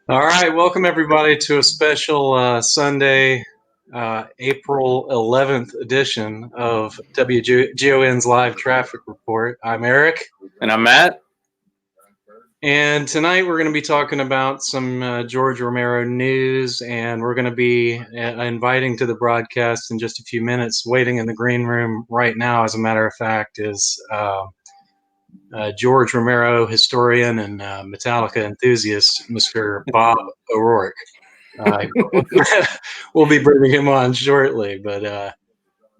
All right, welcome everybody to a special Sunday, April 11th edition of WGON's Live Traffic Report. I'm Eric. And I'm Matt. And tonight we're going to be talking about some George Romero news, and we're going to be inviting to the broadcast in just a few minutes. Waiting in the green room right now, as a matter of fact, is George Romero historian and Metallica enthusiast, Mr. Bob O'Rourke. We'll be bringing him on shortly, but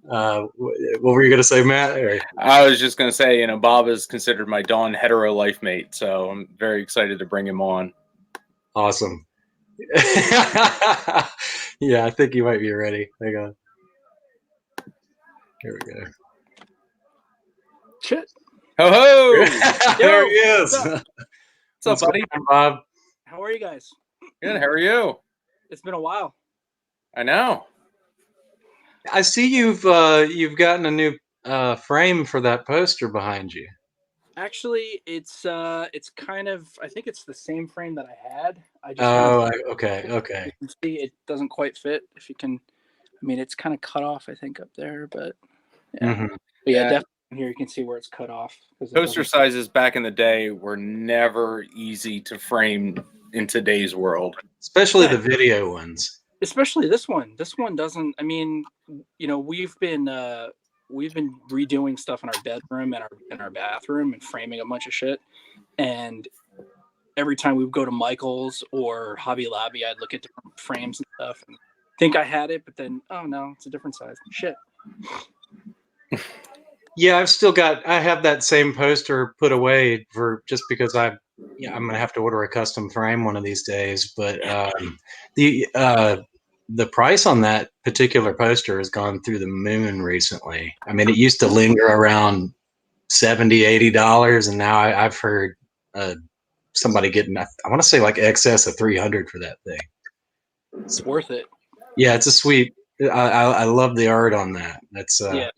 what were you going to say, Matt? Or? I was just going to say, Bob is considered my Dawn hetero life mate, so I'm very excited to bring him on. Awesome. Yeah, I think you might be ready. Hang on. Here we go. Shit. Ho ho! There he is. What's up, buddy? Bob? How are you guys? Good. How are you? It's been a while. I know. I see you've gotten a new frame for that poster behind you. Actually, it's kind of, I think it's the same frame that I had. Okay. You can see it doesn't quite fit. If you can, I mean, it's kind of cut off, I think, up there, but yeah. Mm-hmm. But yeah, definitely here you can see where it's cut off. Poster sizes back in the day were never easy to frame in today's world, especially the video ones. Especially this one. This one doesn't. I mean, we've been redoing stuff in our bedroom and in our bathroom and framing a bunch of shit. And every time we would go to Michael's or Hobby Lobby, I'd look at different frames and stuff and think I had it, but then oh no, it's a different size. Shit. Yeah, I have that same poster put away for just because I'm gonna have to order a custom frame one of these days. But the price on that particular poster has gone through the moon recently. I mean, it used to linger around $70-$80, and now I've heard somebody getting, I want to say, like excess of $300 for that thing. It's worth it. Yeah, it's a sweet. I love the art on that. That's yeah.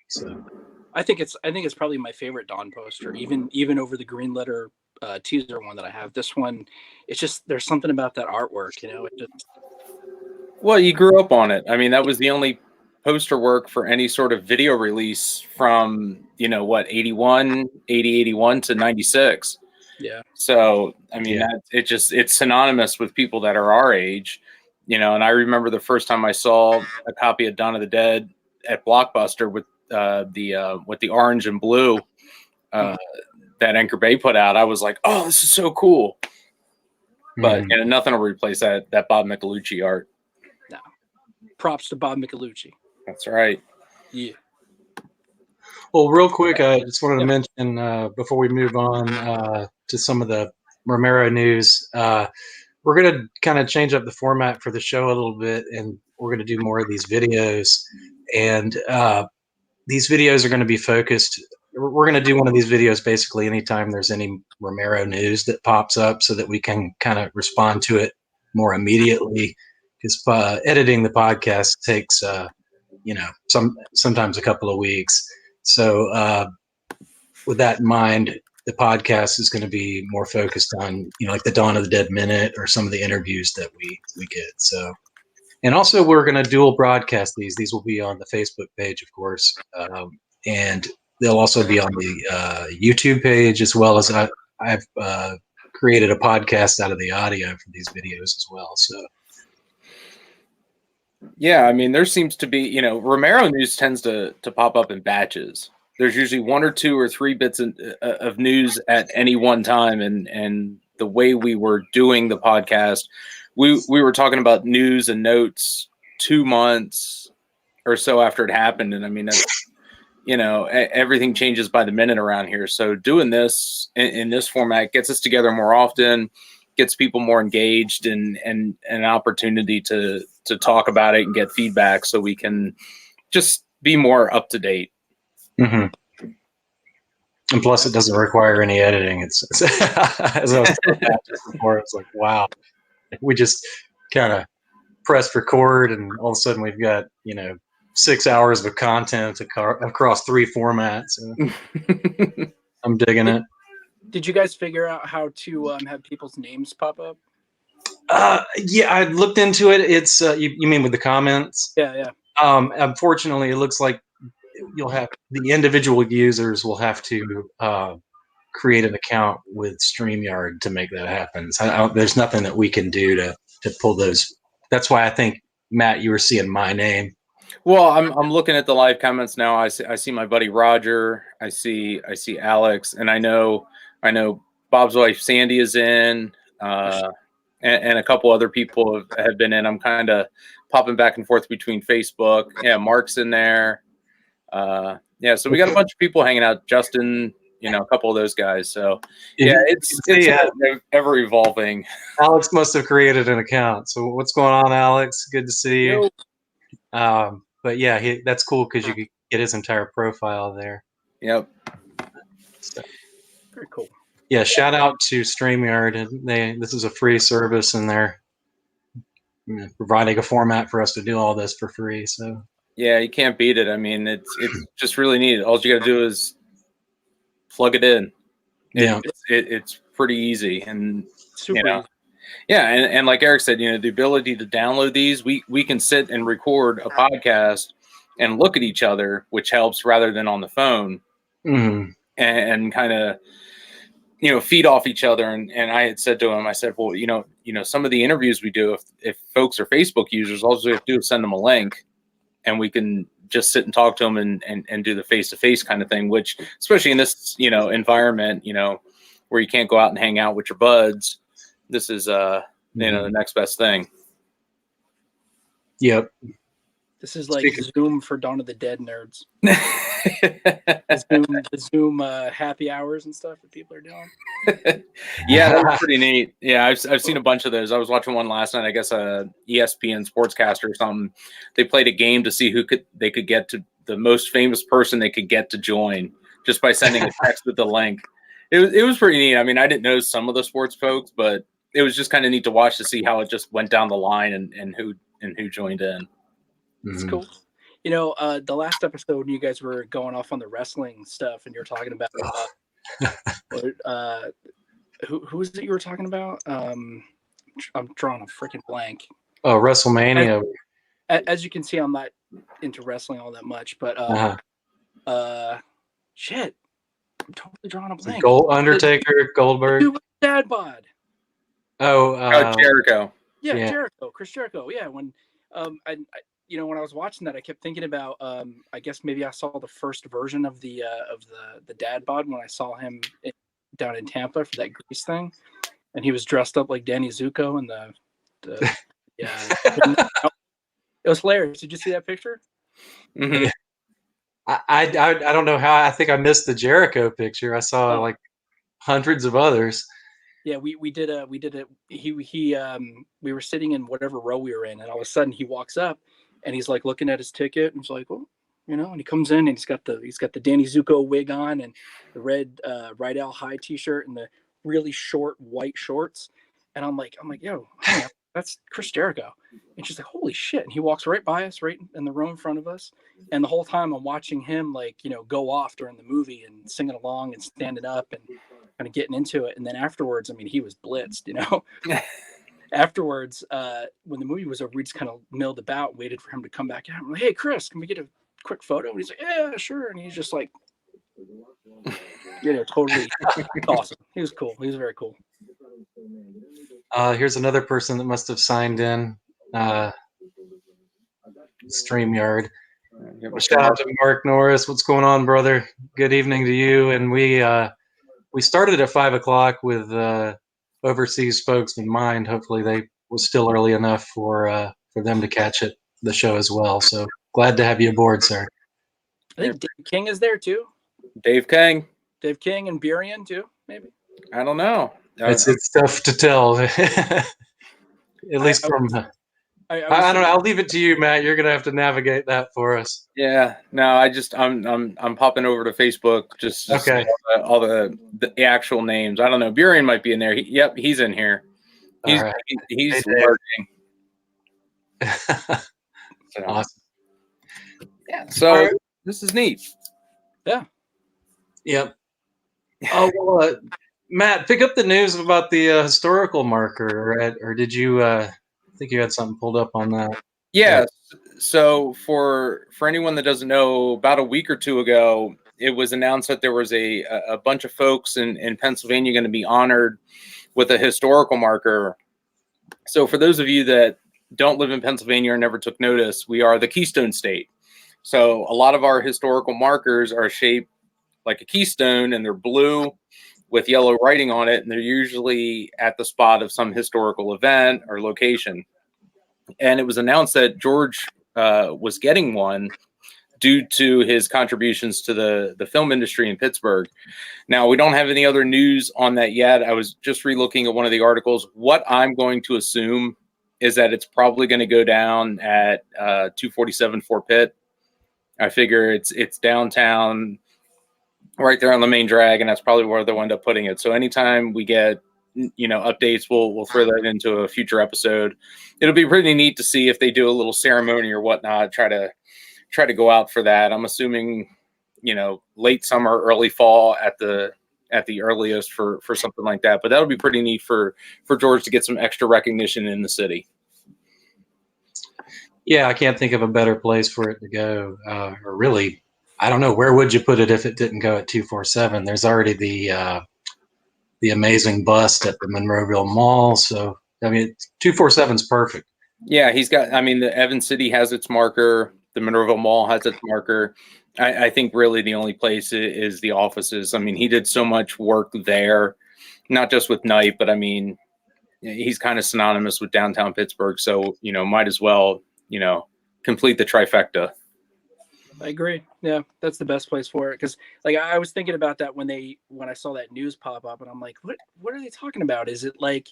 So I think it's probably my favorite Dawn poster, even over the Green Letter teaser one that I have. This one, it's just, there's something about that artwork, it just. Well, you grew up on it. I mean, that was the only poster work for any sort of video release from 81 to 96. Yeah. So I mean, it's synonymous with people that are our age, and I remember the first time I saw a copy of Dawn of the Dead at Blockbuster with the orange and blue that Anchor Bay put out. I was like, oh, this is so cool. But nothing will replace that Bob Michelucci art. No. Props to Bob Michelucci. That's right. Yeah. Well, real quick, I just wanted to mention before we move on to some of the Romero news, we're going to kind of change up the format for the show a little bit, and we're going to do more of these videos. And these videos are going to be focused. We're going to do one of these videos basically anytime there's any Romero news that pops up, so that we can kind of respond to it more immediately. Because editing the podcast takes, sometimes a couple of weeks. So with that in mind, the podcast is going to be more focused on, like the Dawn of the Dead Minute or some of the interviews that we get. So, and also we're going to dual broadcast these. These will be on the Facebook page, of course, and they'll also be on the YouTube page, as well as I've created a podcast out of the audio for these videos as well. So. Yeah, I mean, there seems to be, Romero news tends to pop up in batches. There's usually 1 or 2 or 3 bits of news at any one time, and the way we were doing the podcast, we were talking about news and notes 2 months or so after it happened, and I mean, that's, everything changes by the minute around here. So doing this in this format gets us together more often, gets people more engaged, and an opportunity to talk about it and get feedback, so we can just be more up to date. Mm-hmm. And plus, it doesn't require any editing. It's as I was talking about just before, it's like, wow, we just kind of press record, and all of a sudden we've got 6 hours of content across 3 formats. I'm digging it. Did you guys figure out how to have people's names pop up? Yeah, I looked into it. It's you mean with the comments? Yeah. Unfortunately, it looks like you'll have the individual users will have to create an account with StreamYard to make that happen. So there's nothing that we can do to pull those. That's why I think, Matt, you were seeing my name. Well, I'm looking at the live comments now. I see my buddy Roger. I see Alex, and I know Bob's wife Sandy is in, and a couple other people have been in. I'm kind of popping back and forth between Facebook. Yeah, Mark's in there. Yeah, so we got a bunch of people hanging out. Justin, a couple of those guys. So yeah, it's ever evolving. Alex must have created an account. So what's going on, Alex? Good to see you. But yeah, that's cool because you could get his entire profile there. Yep. So, very cool. Yeah, shout out to StreamYard. This is a free service, and they're providing a format for us to do all this for free. So yeah, you can't beat it. I mean, it's just really neat. All you got to do is plug it in. It's pretty easy, and super easy. Yeah, and like Eric said, the ability to download these, we can sit and record a podcast and look at each other, which helps rather than on the phone, and kind of feed off each other. And I had said to him, I said, well, some of the interviews we do, if folks are Facebook users, all we have to do is send them a link, and we can just sit and talk to them and do the face-to-face kind of thing, which, especially in this environment, where you can't go out and hang out with your buds. This is the next best thing. Yep. This is like Zoom for Dawn of the Dead nerds. the Zoom happy hours and stuff that people are doing. Yeah, that's pretty neat. Yeah, I've seen a bunch of those. I was watching one last night. I guess a ESPN sportscaster or something. They played a game to see who they could get to the most famous person they could get to join just by sending a text with the link. It was pretty neat. I mean, I didn't know some of the sports folks, but it was just kind of neat to watch to see how it just went down the line and who joined in. It's cool. The last episode when you guys were going off on the wrestling stuff and you're talking about who is it you were talking about? I'm drawing a freaking blank. Oh, WrestleMania. As you can see, I'm not into wrestling all that much, but shit. I'm totally drawing a blank. Undertaker, Goldberg. Dad bod. Jericho. Yeah, Jericho, Chris Jericho. Yeah, when when I was watching that, I kept thinking about I guess maybe I saw the first version of the dad bod when I saw him down in Tampa for that Grease thing, and he was dressed up like Danny Zuko and the it was hilarious. Did you see that picture? Mm-hmm. I don't know how. I think I missed the Jericho picture. I saw like hundreds of others. Yeah, we did it. We were sitting in whatever row we were in, and all of a sudden he walks up and he's like looking at his ticket and he's like, well, and he comes in and he's got the Danny Zuko wig on and the red Rydell High t-shirt and the really short white shorts. And I'm like, yo, honey, that's Chris Jericho. And she's like, holy shit. And he walks right by us, right in the row in front of us. And the whole time I'm watching him go off during the movie and singing along and standing up and kind of getting into it. And then afterwards, I mean, he was blitzed, Afterwards, when the movie was over, we just kind of milled about, waited for him to come back out. I'm like, hey, Chris, can we get a quick photo? And he's like, yeah, sure. And he's just like, totally awesome. He was cool. He was very cool. Here's another person that must have signed in. StreamYard. Shout out to Mark Norris. What's going on, brother? Good evening to you. And we started at 5:00 with overseas folks in mind. Hopefully they was still early enough for them to catch the show as well. So glad to have you aboard, sir. I think Dave King is there too. Dave King and Burian too, maybe. I don't know. It's tough to tell. At least I don't know. I'll leave it to you, Matt. You're gonna have to navigate that for us. Yeah. No, I'm popping over to Facebook just okay. All the actual names. I don't know. Burian might be in there. Yep, he's in here. He's working. So. Awesome. Yeah. So this is neat. Yeah. Yep. Oh well, Matt, pick up the news about the historical marker, or did you? I think you had something pulled up on that. Yeah. So for anyone that doesn't know, about a week or two ago, it was announced that there was a bunch of folks in Pennsylvania going to be honored with a historical marker. So for those of you that don't live in Pennsylvania or never took notice, we are the Keystone State. So a lot of our historical markers are shaped like a keystone, and they're blue with yellow writing on it, and they're usually at the spot of some historical event or location. And it was announced that George was getting one due to his contributions to the film industry in Pittsburgh. Now, we don't have any other news on that yet. I was just relooking at one of the articles. What I'm going to assume is that it's probably going to go down at 247 Fort Pitt. I figure it's downtown, right there on the main drag, and that's probably where they'll end up putting it. So anytime we get updates, we'll throw that into a future episode. It'll be pretty neat to see if they do a little ceremony or whatnot. Try to go out for that. I'm assuming late summer, early fall at the earliest for something like that. But that'll be pretty neat for George to get some extra recognition in the city. Yeah, I can't think of a better place for it to go. Or really, I don't know, where would you put it if it didn't go at 247? There's already the amazing bust at the Monroeville Mall. So, I mean, 247 is perfect. Yeah, he's got, the Evans City has its marker. The Monroeville Mall has its marker. I think really the only place is the offices. I mean, he did so much work there, not just with Night, but he's kind of synonymous with downtown Pittsburgh. So, might as well, complete the trifecta. I agree. Yeah, that's the best place for it. Because I was thinking about that when I saw that news pop up, and I'm like, what are they talking about? Is it like,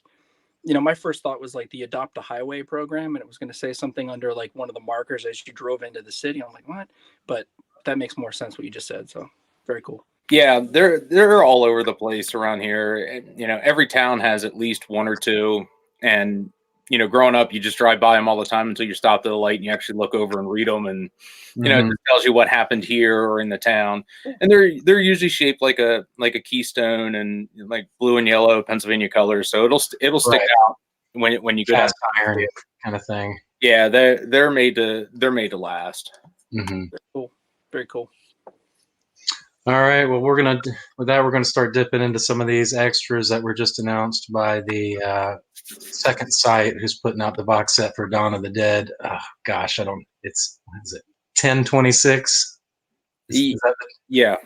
my first thought was like the Adopt a Highway program, and it was going to say something under like one of the markers as you drove into the city. I'm like, what? But that makes more sense what you just said. So very cool. Yeah, they're all over the place around here. Every town has at least one or two, and growing up, you just drive by them all the time until you stop at the light and you actually look over and read them, and it just tells you what happened here or in the town. And they're usually shaped like a keystone and like blue and yellow Pennsylvania colors, so it'll stick out when you go down iron kind of thing. Yeah, they're made to last. Mm-hmm. Very cool. Very cool. All right. Well, we're gonna start dipping into some of these extras that were just announced by the second site who's putting out the box set for Dawn of the Dead. Oh, gosh, what is it 10/26? Yeah.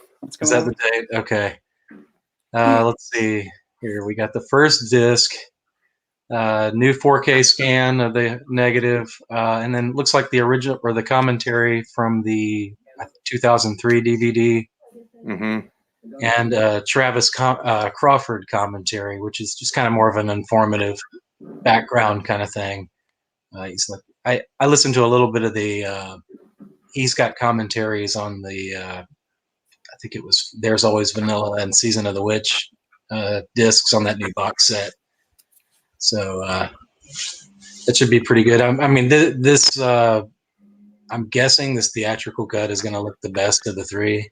Is that the date? Okay. Let's see here. We got the first disc, new 4K scan of the negative, and then looks like the original or the commentary from the 2003 DVD. Mm-hmm. And Travis Crawford commentary, which is just kind of more of an informative background kind of thing. He's like, I listened to a little bit of the. He's got commentaries on the. I think it was There's Always Vanilla and Season of the Witch discs on that new box set. So that should be pretty good. I mean, this. I'm guessing this theatrical cut is going to look the best of the three.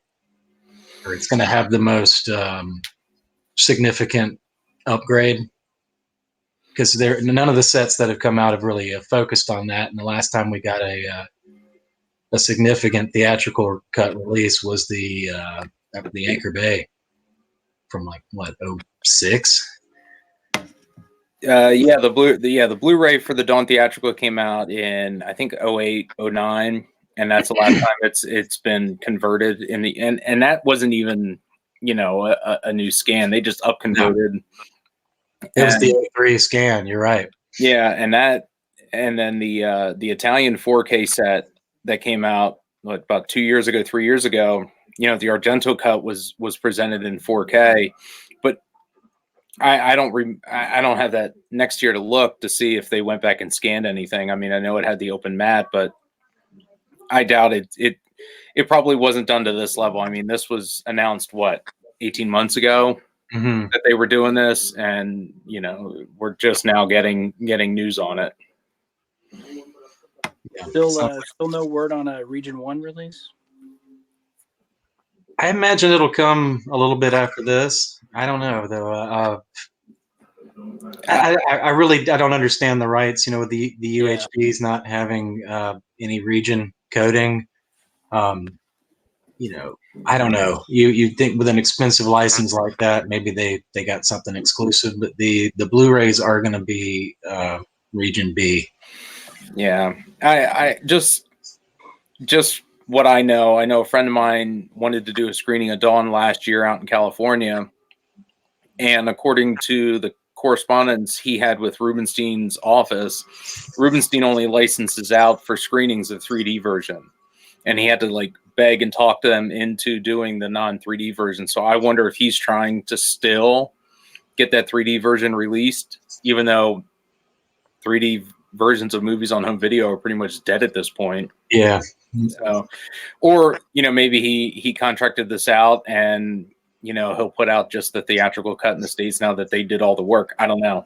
Or it's going to have the most significant upgrade, because none of the sets that have come out have really focused on that. And the last time we got a significant theatrical cut release was the Anchor Bay from like what, 06? The Blu-ray for the Dawn theatrical came out in I think 08, 09. And that's the last time it's been converted in the end, and that wasn't even a new scan. They just up converted. It was the 03 scan. You're right. Yeah, and then the Italian 4K set that came out about 3 years ago. The Argento cut was presented in 4K, but I don't have that next year to look to see if they went back and scanned anything. I mean, I know it had the open mat, but I doubt it probably wasn't done to this level. I mean, this was announced 18 months ago that they were doing this, and we're just now getting news on it. Yeah. Still no word on a Region 1 release? I imagine it'll come a little bit after this. I don't know though. I really don't understand the rights. You know, with the UHDs not having any region coding. You know, I don't know. You think with an expensive license like that, maybe they got something exclusive, but the Blu-rays are going to be region B. Yeah, I just what I know a friend of mine wanted to do a screening of Dawn last year out in California, and according to the correspondence he had with Rubinstein's office, Rubinstein only licenses out for screenings of 3D version, and he had to like beg and talk to them into doing the non 3D version. So I wonder if he's trying to still get that 3D version released, even though 3D versions of movies on home video are pretty much dead at this point. Yeah. So, or maybe he contracted this out, and he'll put out just the theatrical cut in the States now that they did all the work. I don't know,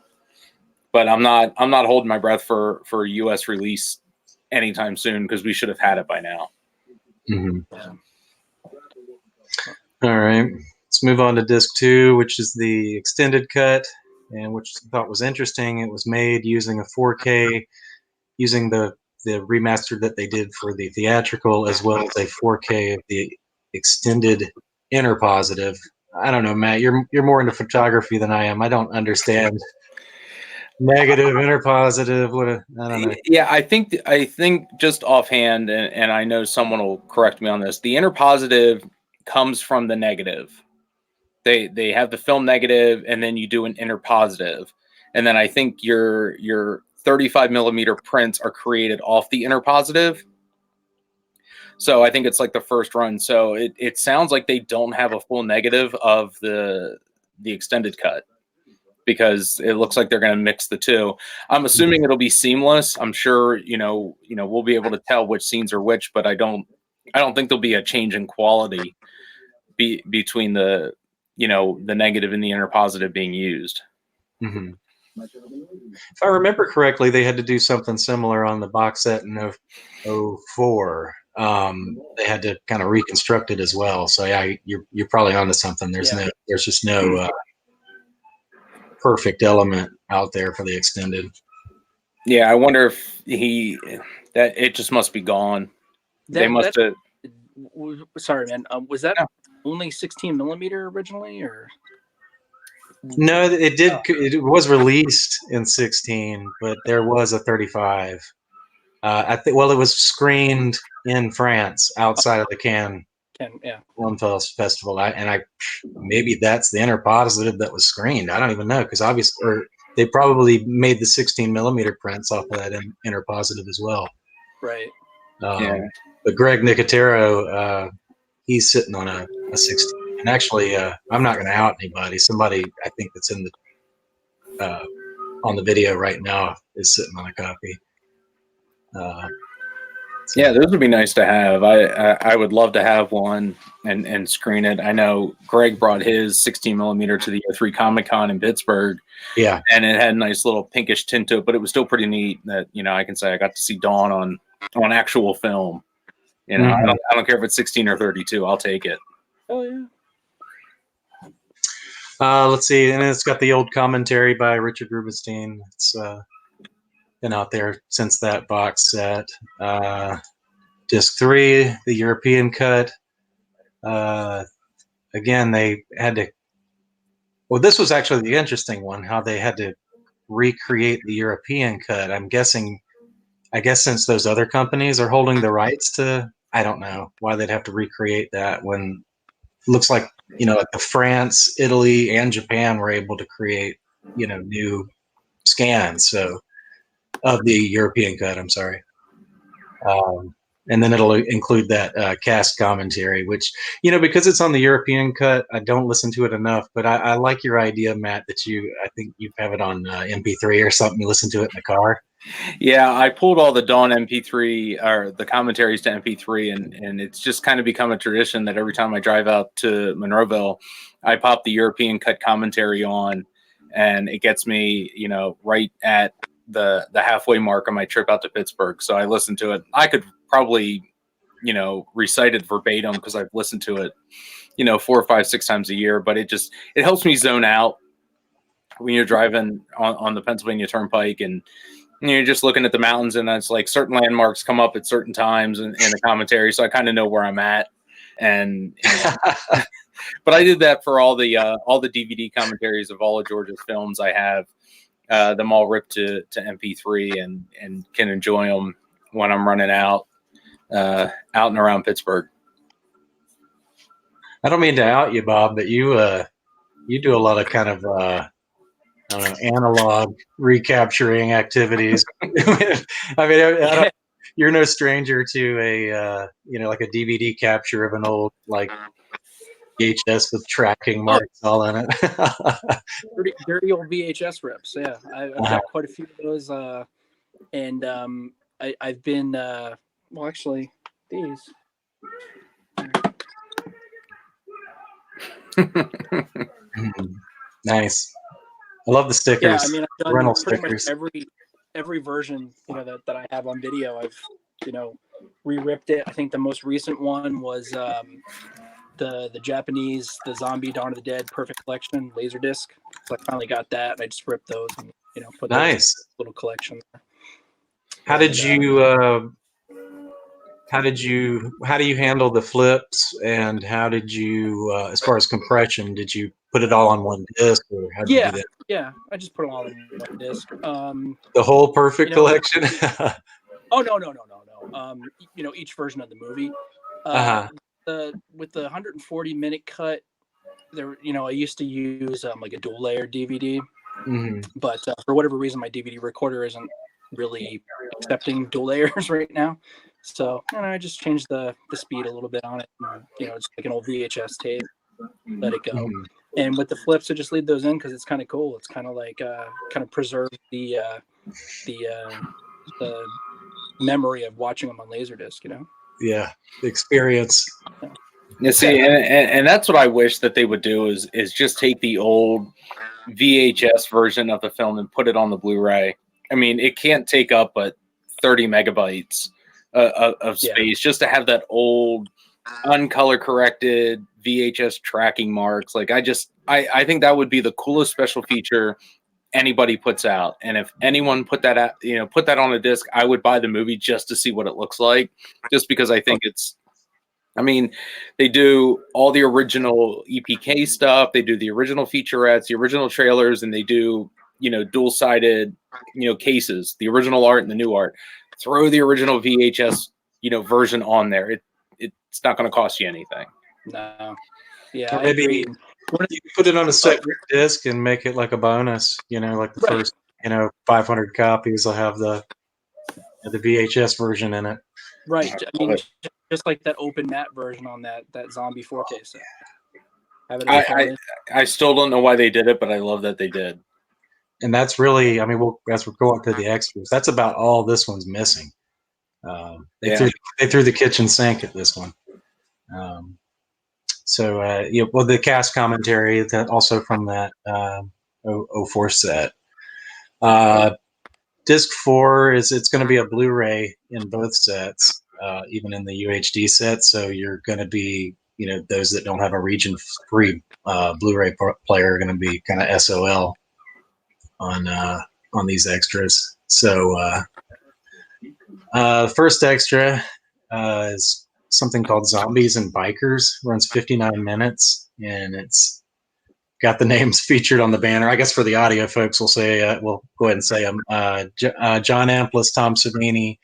but I'm not holding my breath for a US release anytime soon, because we should have had it by now. Mm-hmm. Yeah. All right, let's move on to disc 2, which is the extended cut, and which I thought was interesting. It was made using a 4K, using the remaster that they did for the theatrical, as well as a 4K of the extended interpositive. I don't know, Matt. You're more into photography than I am. I don't understand negative, interpositive. I don't know. Yeah, I think just offhand, and I know someone will correct me on this, the interpositive comes from the negative. They have the film negative, and then you do an interpositive, and then I think your 35 millimeter prints are created off the interpositive. So I think it's like the first run. So it sounds like they don't have a full negative of the extended cut, because it looks like they're going to mix the two. I'm assuming it'll be seamless. I'm sure, we'll be able to tell which scenes are which, but I don't think there'll be a change in quality between the negative and the interpositive being used. Mm-hmm. If I remember correctly, they had to do something similar on the box set in 2004. They had to kind of reconstruct it as well. So yeah, you're probably onto something. There's just no perfect element out there for the extended. Yeah, I wonder if it just must be gone. They must have. Sorry, man. Was that only 16 millimeter originally, or? No, it did. It was released in 16, but there was a 35. I think. Well, it was screened in France outside of the Cannes Film Festival, and maybe that's the interpositive that was screened. I don't even know, because obviously, or they probably made the 16 millimeter prints off of that interpositive as well. Right. But Greg Nicotero, he's sitting on a 16. And actually, I'm not going to out anybody. Somebody I think that's in the on the video right now is sitting on a copy. Yeah, those would be nice to have. I would love to have one and screen it. I know Greg brought his 16 millimeter to the O3 Comic Con in Pittsburgh. Yeah, and it had a nice little pinkish tint to it, but it was still pretty neat that I can say I got to see Dawn on actual film. I don't care if it's 16 or 32. I'll take it. Oh yeah. Let's see, and it's got the old commentary by Richard Rubinstein. It's been out there since that box set. Disc 3, the European cut. Again, they had to. Well, this was actually the interesting one. How they had to recreate the European cut. I guess since those other companies are holding the rights to, I don't know why they'd have to recreate that when it looks like like France, Italy, and Japan were able to create new scans of the European cut. I'm sorry, and then it'll include that cast commentary, which because it's on the European cut, I don't listen to it enough. But I like your idea, Matt, that I think you have it on MP3 or something. You listen to it in the car. Yeah, I pulled all the Dawn MP3 or the commentaries to MP3, and it's just kind of become a tradition that every time I drive out to Monroeville, I pop the European cut commentary on, and it gets me, right at the halfway mark on my trip out to Pittsburgh. So I listen to it. I could probably recited verbatim because I've listened to it, 4 or 5, 6 times a year. But it helps me zone out when you're driving on the Pennsylvania Turnpike, and you're just looking at the mountains, and it's like certain landmarks come up at certain times in the commentary, so I kind of know where I'm at. And but I did that for all the DVD commentaries of all of George's films. I have them all ripped to MP3 and can enjoy them when I'm running out and around Pittsburgh. I don't mean to out you, Bob, but you do a lot of kind of I don't know, analog recapturing activities. I mean, you're no stranger to a like a DVD capture of an old like VHS with tracking marks all in it. dirty old VHS rips. Yeah, I've got quite a few of those. And I've been well, actually, these. Nice. I love the stickers. Yeah, I mean, I've done rental pretty stickers. much every version that I have on video. I've re-ripped it. I think the most recent one was the Japanese, the Zombie Dawn of the Dead Perfect Collection Laserdisc. So I finally got that, and I just ripped those and put those in a little collection there. How do you handle the flips, and how did you as far as compression, did you put it all on one disc, or how did you do that? Yeah, I just put it all on one disc. The whole Perfect collection? Oh no. Each version of the movie. With the 140-minute cut, there I used to use like a dual layer DVD, but for whatever reason my DVD recorder isn't really accepting dual layers right now, so I just changed the speed a little bit on it, and, it's like an old VHS tape, let it go. And with the flips, I just leave those in because it's kind of cool. It's kind of like kind of preserve the memory of watching them on Laserdisc, Yeah, the experience. You see, and that's what I wish that they would do is just take the old VHS version of the film and put it on the Blu-ray. I mean, it can't take up but 30 megabytes of space just to have that old uncolor corrected VHS tracking marks. Like I think that would be the coolest special feature anybody puts out. And if anyone put that out, put that on a disc, I would buy the movie just to see what it looks like, just because I think they do all the original EPK stuff. They do the original featurettes, the original trailers, and they do, dual-sided, cases, the original art and the new art. Throw the original VHS, version on there. It's not going to cost you anything. No. Yeah, or maybe you can put it on a separate disc and make it like a bonus. Like the first, 500 copies will have the VHS version in it. Right. I mean, just like that open matte version on that Zombie 4K set. I still don't know why they did it, but I love that they did. And that's really, as we're going to the extras, that's about all this one's missing. They threw the kitchen sink at this one. The cast commentary that also from that 04 set. Disc 4 it's going to be a Blu-ray in both sets, even in the UHD set. So you're going to be, those that don't have a region-free Blu-ray player are going to be kind of SOL on these extras. So first extra is something called Zombies and Bikers. Runs 59 minutes, and it's got the names featured on the banner. I guess for the audio folks, we'll say we'll go ahead and say them. John Amplas, Tom Savini,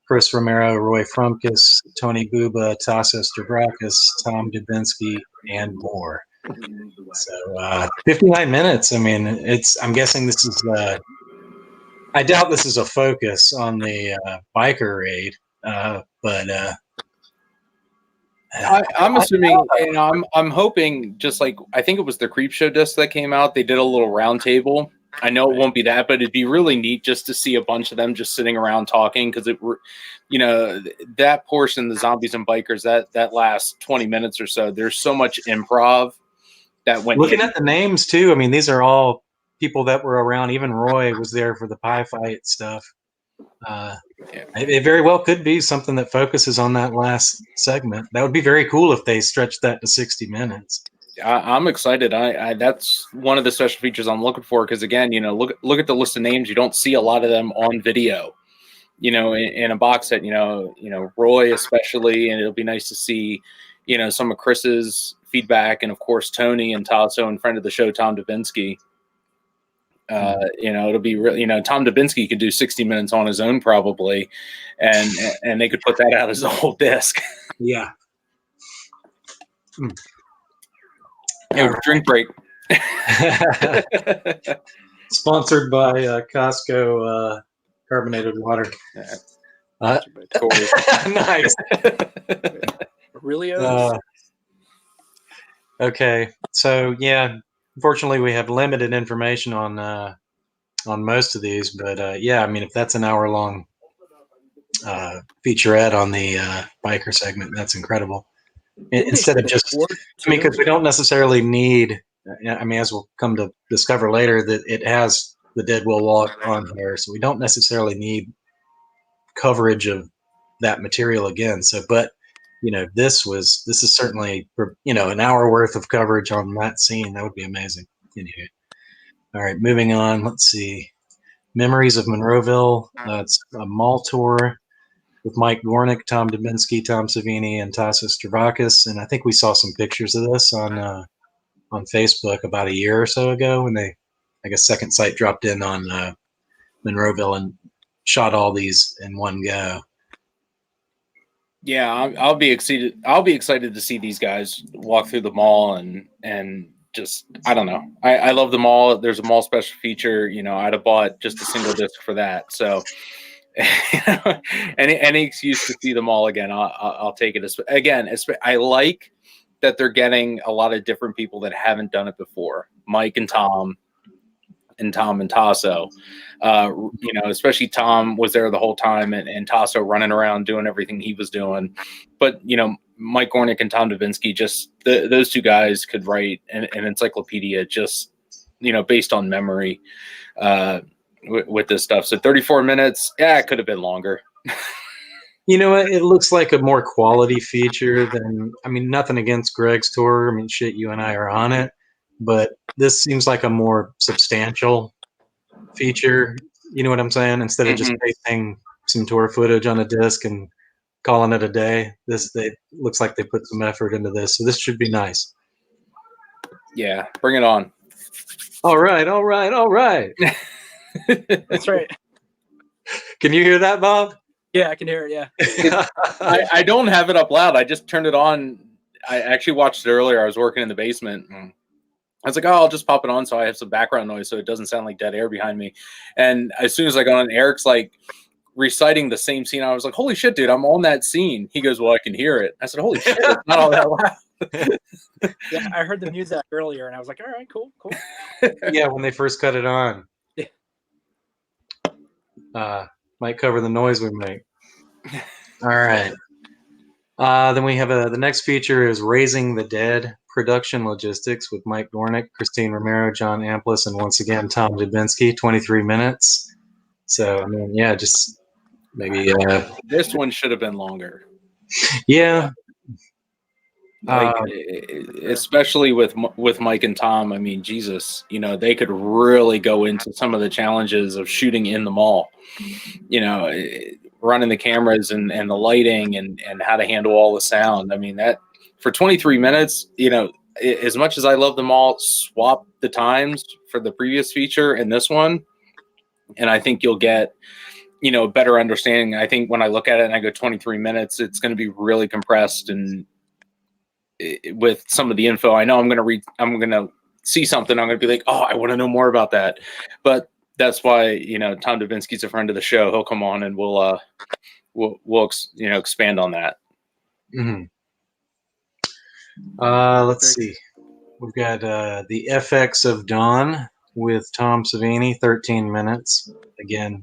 Chris Romero, Roy Frumkes, Tony Buba, Taso Stavrakis, Tom Dubensky, and more. So 59 minutes. I'm guessing this is I doubt this is a focus on the biker raid, but I'm assuming, I'm hoping, just like I think it was the Creepshow disc that came out, they did a little round table. I know it won't be that, but it'd be really neat just to see a bunch of them just sitting around talking, because that portion, the Zombies and Bikers, that last 20 minutes or so, there's so much improv that went. Looking at the names too, these are all people that were around. Even Roy was there for the pie fight stuff. It very well could be something that focuses on that last segment. That would be very cool if they stretched that to 60 minutes. I'm excited. I that's one of the special features I'm looking for because again, look at the list of names. You don't see a lot of them on video. In a box set. Roy especially, and it'll be nice to see, some of Chris's feedback, and of course Tony and Taso and friend of the show Tom Dubensky. It'll be really, Tom Dubensky could do 60 minutes on his own probably, and they could put that out as a whole disc. Yeah. Hey, drink break. Sponsored by Costco carbonated water. Nice. Really? Okay, so yeah, unfortunately we have limited information on most of these, but yeah, I mean, if that's an hour-long featurette on the biker segment, that's incredible. Instead of just, I mean, because we don't necessarily need, I mean, as we'll come to discover later, that it has the Dead Will Walk on here, so we don't necessarily need coverage of that material again. So, but this is certainly, an hour worth of coverage on that scene. That would be amazing. Anyway. All right, moving on. Let's see. Memories of Monroeville. It's a mall tour with Mike Gornick, Tom Dubensky, Tom Savini, and Taso Stavrakis. And I think we saw some pictures of this on Facebook about a year or so ago when they, I guess, Second Sight dropped in on Monroeville and shot all these in one go. Yeah, I'll be excited. I'll be excited to see these guys walk through the mall and just, I don't know. I love the mall. There's a mall special feature. I'd have bought just a single disc for that. So any excuse to see them all again, I'll take it. Again, I like that they're getting a lot of different people that haven't done it before. Mike and Tom and Taso. Especially Tom was there the whole time, and Taso running around doing everything he was doing. But Mike Gornick and Tom Dubensky, just those two guys could write an encyclopedia just based on memory with this stuff. So 34 minutes, yeah, it could have been longer. It looks like a more quality feature than, I mean, nothing against Greg's tour. I mean, shit, you and I are on it, but this seems like a more substantial feature. You know what I'm saying? Instead of just pasting some tour footage on a disc and calling it a day, it looks like they put some effort into this. So this should be nice. Yeah, bring it on. All right. That's right. Can you hear that, Bob? Yeah, I can hear it. Yeah. I don't have it up loud. I just turned it on. I actually watched it earlier. I was working in the basement. I was like, oh, I'll just pop it on so I have some background noise so it doesn't sound like dead air behind me. And as soon as I got on, Eric's like reciting the same scene. I was like, holy shit, dude, I'm on that scene. He goes, well, I can hear it. I said, holy shit, it's not all that loud. Yeah, I heard the music earlier and I was like, all right, cool. Yeah, when they first cut it on. Yeah. Might cover the noise we make. All right. Then we have the next feature is Raising the Dead production logistics with Mike Gornick, Christine Romero, John Amplas, and once again Tom Dubensky. 23 minutes. So I mean, yeah, just maybe. This one should have been longer. Yeah. Especially with Mike and Tom. I mean, Jesus, they could really go into some of the challenges of shooting in the mall. Running the cameras and the lighting and how to handle all the sound. I mean, that for 23 minutes, as much as I love them all, swap the times for the previous feature and this one. And I think you'll get, a better understanding. I think when I look at it and I go 23 minutes, it's going to be really compressed. And with some of the info, I know I'm going to see something. I'm going to be like, oh, I want to know more about that. But that's why, Tom Dubensky's a friend of the show. He'll come on and we'll expand on that. Mm-hmm. Let's see. We've got the FX of Dawn with Tom Savini, 13 minutes. Again,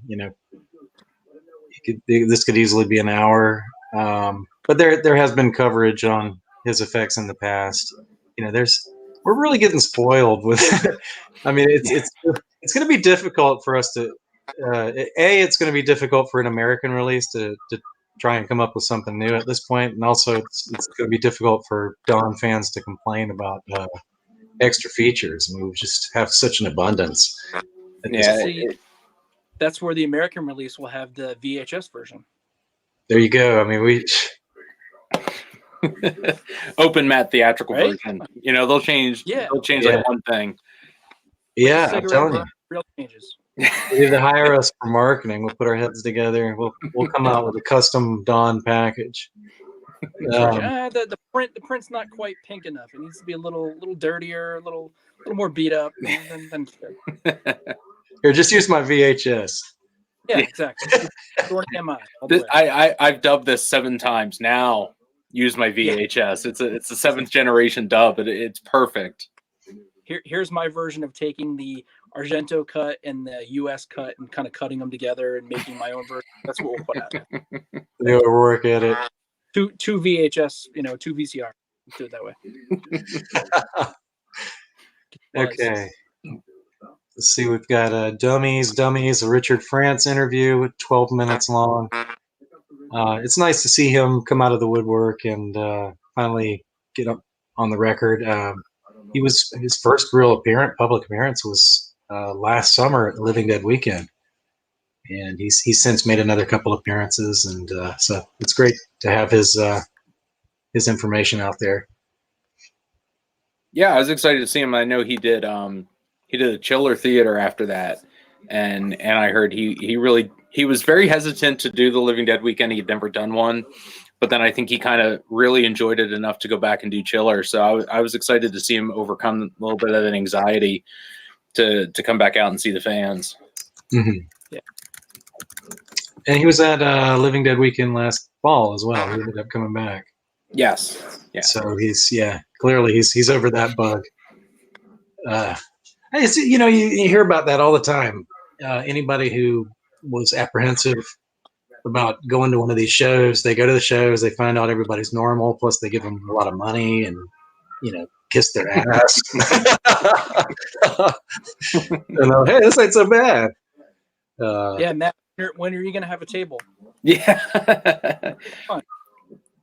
this could easily be an hour. But there has been coverage on his effects in the past. We're really getting spoiled with. I mean, it's going to be difficult for us to it's going to be difficult for an American release to try and come up with something new at this point, and also it's going to be difficult for Dawn fans to complain about extra features. I mean, we just have such an abundance. See, that's where the American release will have the VHS version. There you go. I mean, we open mat theatrical version. You know, they'll change. Yeah. They'll change like one thing. Yeah, I'm telling you. Real changes. They either hire us for marketing. We'll put our heads together. We'll come out with a custom Dawn package. The print's not quite pink enough. It needs to be a little dirtier, a little more beat up. Here, just use my VHS. Yeah, exactly. I've dubbed this 7 times now. Use my VHS. It's a 7th generation dub, but it's perfect. Here's my version of taking the Argento cut and the US cut and kind of cutting them together and making my own version. That's what we'll put out. They'll work at it. Two VHS, 2 VCR. Let's do it that way. Okay. Let's see. We've got Dummies, a Richard France interview, 12 minutes long. It's nice to see him come out of the woodwork and finally get up on the record. His first real public appearance was last summer at Living Dead Weekend, and he's since made another couple appearances, and so it's great to have his information out there. Yeah, I was excited to see him. I know he did a Chiller Theater after that, and I heard he was very hesitant to do the Living Dead Weekend. He'd never done one. But then I think he kind of really enjoyed it enough to go back and do Chiller. So I was excited to see him overcome a little bit of an anxiety to come back out and see the fans. Mm-hmm. Yeah. And he was at Living Dead Weekend last fall as well. He ended up coming back. Yes. Yeah. So clearly he's over that bug. You hear about that all the time. Anybody who was apprehensive about going to one of these shows, they go to the shows, they find out everybody's normal, plus they give them a lot of money and kiss their ass. Hey, this ain't so bad. Matt, when are you gonna have a table? Yeah.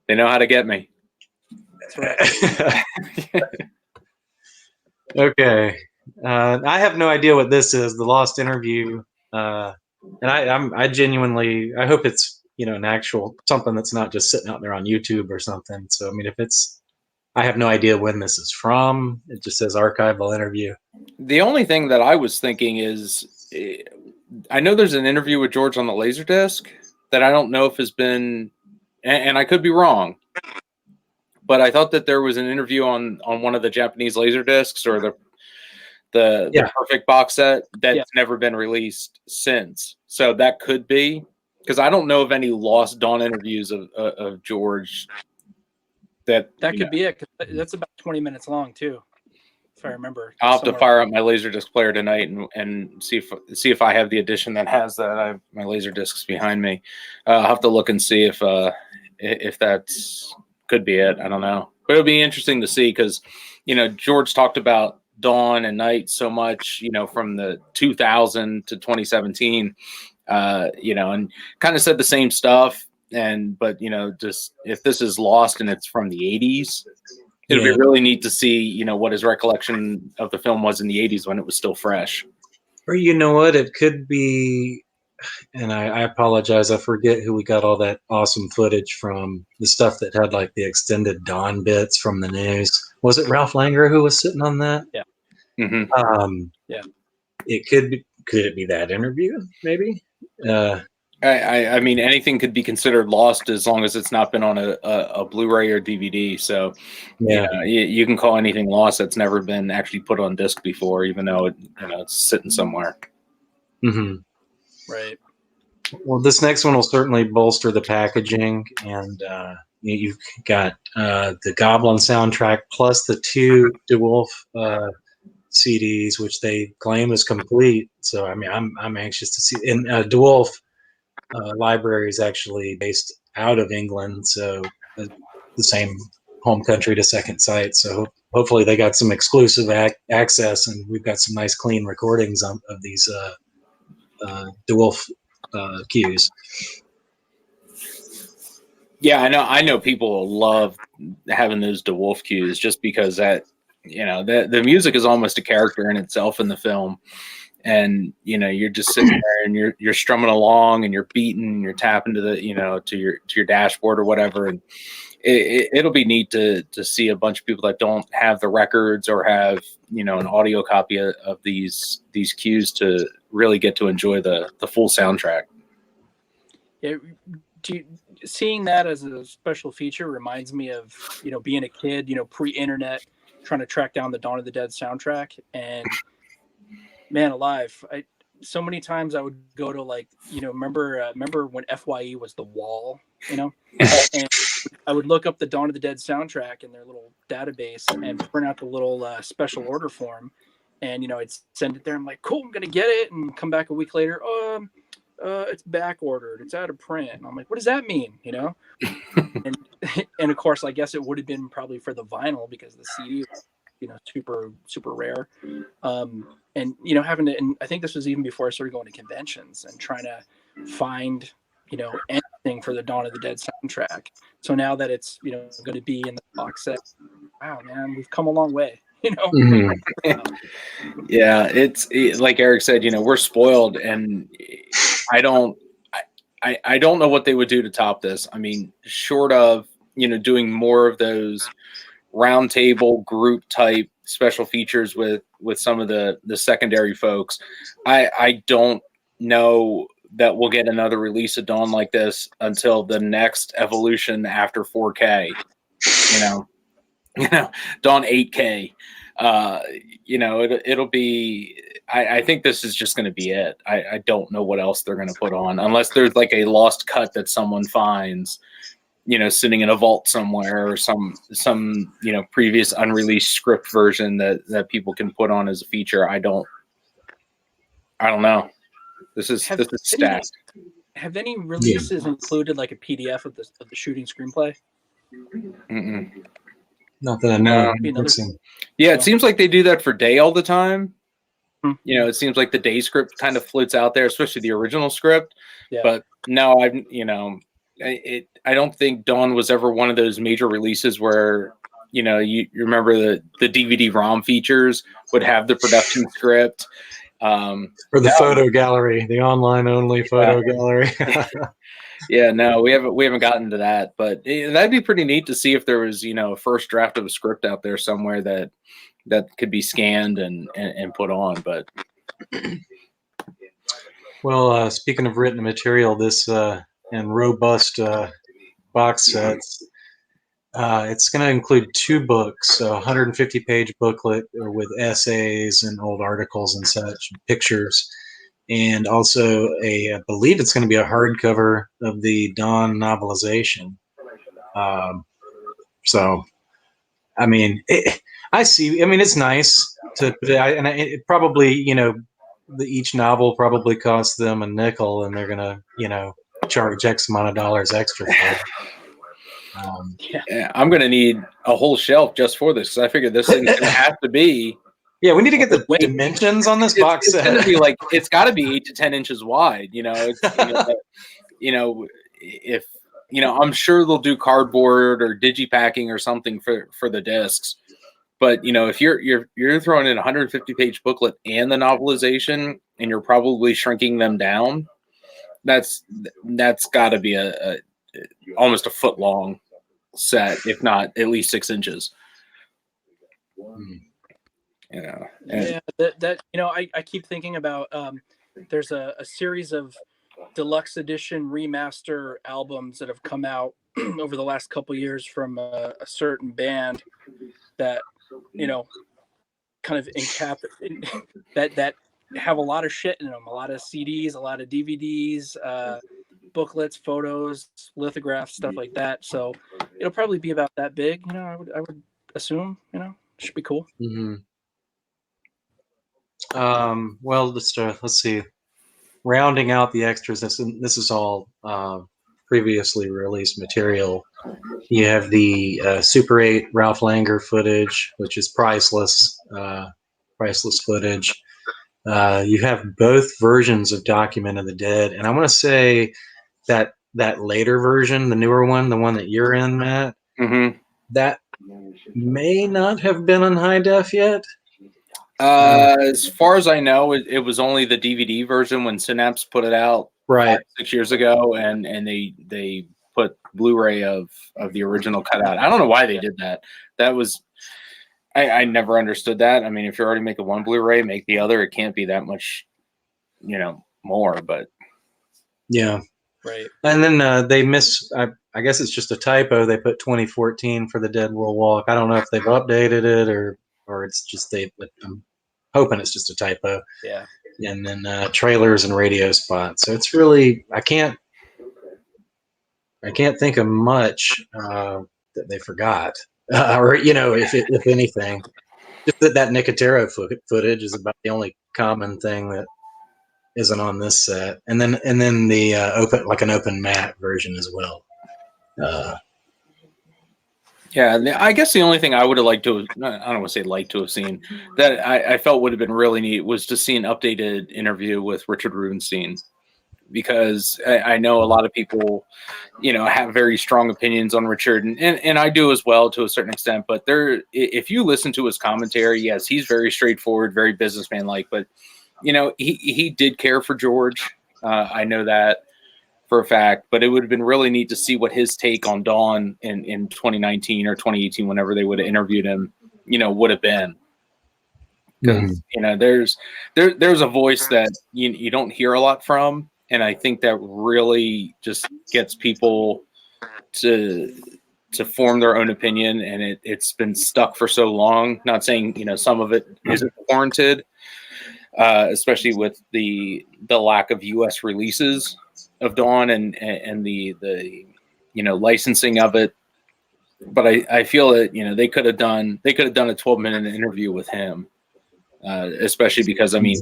They know how to get me. That's right. Okay. I have no idea what this is, the Lost Interview. And I genuinely, I hope it's, an actual something that's not just sitting out there on YouTube or something. So, I mean, I have no idea when this is from. It just says archival interview. The only thing that I was thinking is, I know there's an interview with George on the Laserdisc that I don't know if has been, and I could be wrong, but I thought that there was an interview on one of the Japanese Laserdiscs or the perfect box set that's never been released since. So that could be, because I don't know of any lost Dawn interviews of George. That could be it. That's about 20 minutes long too, if I remember. I'll have to fire up my Laserdisc player tonight and see if I have the edition that has that. I have my Laserdiscs behind me. I'll have to look and see if that's could be it. I don't know, but it'll be interesting to see because George talked about Dawn and Night so much, from the 2000 to 2017, and kind of said the same stuff. But just if this is lost and it's from the 80s, it'll be really neat to see, what his recollection of the film was in the 80s when it was still fresh. Or what, it could be, and I apologize, I forget who we got all that awesome footage from, the stuff that had like the extended Dawn bits from the news. Was it Ralph Langer who was sitting on that? Yeah. Mm-hmm. It could it be that interview? Maybe. I mean, anything could be considered lost as long as it's not been on a Blu-ray or DVD. So, you can call anything lost that's never been actually put on disc before, even though it's sitting somewhere. Mm-hmm. Right. Well, this next one will certainly bolster the packaging, and you've got the Goblin soundtrack plus the 2 DeWolfe CDs, which they claim is complete. So, I mean, I'm anxious to see. And DeWolfe library is actually based out of England, so the same home country to Second Sight. So hopefully they got some exclusive access, and we've got some nice clean recordings of these DeWolfe cues. Yeah, I know people love having those DeWolfe cues just because that, the music is almost a character in itself in the film. And, you're just sitting there and you're strumming along and you're beating and you're tapping to the, to your dashboard or whatever. And it'll be neat to see a bunch of people that don't have the records or have, an audio copy of these cues to really get to enjoy the full soundtrack. Yeah. Seeing that as a special feature reminds me of, being a kid, pre-internet, trying to track down the Dawn of the Dead soundtrack. And man alive, so many times I would go to remember when FYE was the wall, and I would look up the Dawn of the Dead soundtrack in their little database and print out the little special order form. And, I'd send it there. I'm like, cool, I'm going to get it. And come back a week later. It's back ordered. It's out of print. And I'm like, what does that mean? And of course, I guess it would have been probably for the vinyl because the CD was, super, super rare. And, having to, and I think this was even before I started going to conventions and trying to find, anything for the Dawn of the Dead soundtrack. So now that it's, going to be in the box set, wow, man, we've come a long way. Yeah, it's like Eric said, we're spoiled, and I don't know what they would do to top this. I mean, short of doing more of those round table group type special features with some of the secondary folks, I don't know that we'll get another release of Dawn like this until the next evolution after 4K. Dawn 8K. It'll be. I think this is just going to be it. I don't know what else they're going to put on unless there's like a lost cut that someone finds, sitting in a vault somewhere, or some previous unreleased script version that people can put on as a feature. I don't know. This is stacked. Have any releases included like a PDF of the shooting screenplay? Mm-mm. Not that I know. Yeah, it seems like they do that for Day all the time. It seems like the Day script kind of floats out there, especially the original script. Yeah. But no, I don't think Dawn was ever one of those major releases where, you remember the DVD ROM features would have the production script. Or the photo gallery, the online only photo gallery. Yeah, no, we haven't gotten to that, but that'd be pretty neat to see if there was, a first draft of a script out there somewhere that could be scanned and put on. But well, speaking of written material, this and robust box sets, it's going to include 2 books, a 150-page booklet with essays and old articles and such, and pictures. And also I believe it's going to be a hardcover of the Dawn novelization. So, I mean, it's nice it probably, each novel probably costs them a nickel, and they're going to, charge X amount of dollars extra for it. Yeah, I'm going to need a whole shelf just for this. I figured this thing's going to have to be. Yeah, we need to get the dimensions on this box set. It's going to be like, it's got to be 8 to 10 inches wide. If I'm sure they'll do cardboard or digipacking or something for the discs. But if you're throwing in a 150-page booklet and the novelization, and you're probably shrinking them down, that's got to be a almost a foot long set, if not at least 6 inches. I keep thinking about there's a series of deluxe edition remaster albums that have come out over the last couple years from a certain band that kind of that have a lot of shit in them, a lot of CDs, a lot of DVDs, booklets, photos, lithographs, stuff like that. So it'll probably be about that big. I would assume. Should be cool. Mm-hmm. Well, let's see. Rounding out the extras, this is all previously released material. You have the Super 8 Ralph Langer footage, which is priceless footage. You have both versions of Document of the Dead, and I want to say that later version, the newer one, the one that you're in, Matt, that may not have been on high def yet. As far as I know, it was only the DVD version when Synapse put it out 6 years ago, and they put Blu-ray of the original cutout. I don't know why they did that. That was I never understood that. I mean, if you're already making one Blu-ray, make the other. It can't be that much, more. But yeah, right. And then they miss. I guess it's just a typo. They put 2014 for the Dead Will Walk. I don't know if they've updated it or it's just I'm hoping it's just a typo. Yeah. And then trailers and radio spots. So it's really I can't think of much that they forgot, or if anything, just that Nicotero footage is about the only common thing that isn't on this set, and then the an open matte version as well. Yeah, I guess the only thing I would have liked to I don't want to say like to have seen that I felt would have been really neat was to see an updated interview with Richard Rubinstein, because I know a lot of people, have very strong opinions on Richard, and I do as well to a certain extent. But if you listen to his commentary, yes, he's very straightforward, very businessman-like. But he did care for George. I know that for a fact. But it would have been really neat to see what his take on Dawn in 2019 or 2018, whenever they would have interviewed him, would have been. Because there's a voice that you don't hear a lot from. And I think that really just gets people to form their own opinion, and it's been stuck for so long. Not saying some of it isn't warranted, especially with the lack of U.S. releases of Dawn and the licensing of it. But I feel that they could have done a 12-minute interview with him, especially because I mean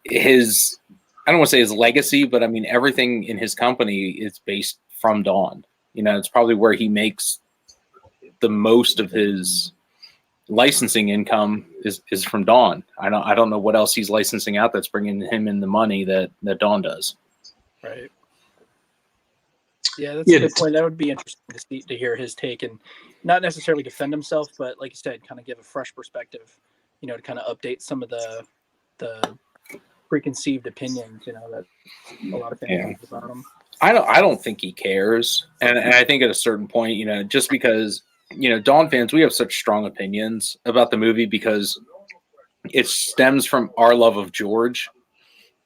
his I don't want to say his legacy, but I mean, everything in his company is based from Dawn. It's probably where he makes the most of his licensing income is from Dawn. I don't know what else he's licensing out that's bringing him in the money that Dawn does. Right. Yeah, that's a good point. That would be interesting to hear his take, and not necessarily defend himself, but like you said, kind of give a fresh perspective, to kind of update some of the preconceived opinions, that a lot of fans have about him. I don't think he cares, and I think at a certain point, just because Dawn fans, we have such strong opinions about the movie because it stems from our love of George,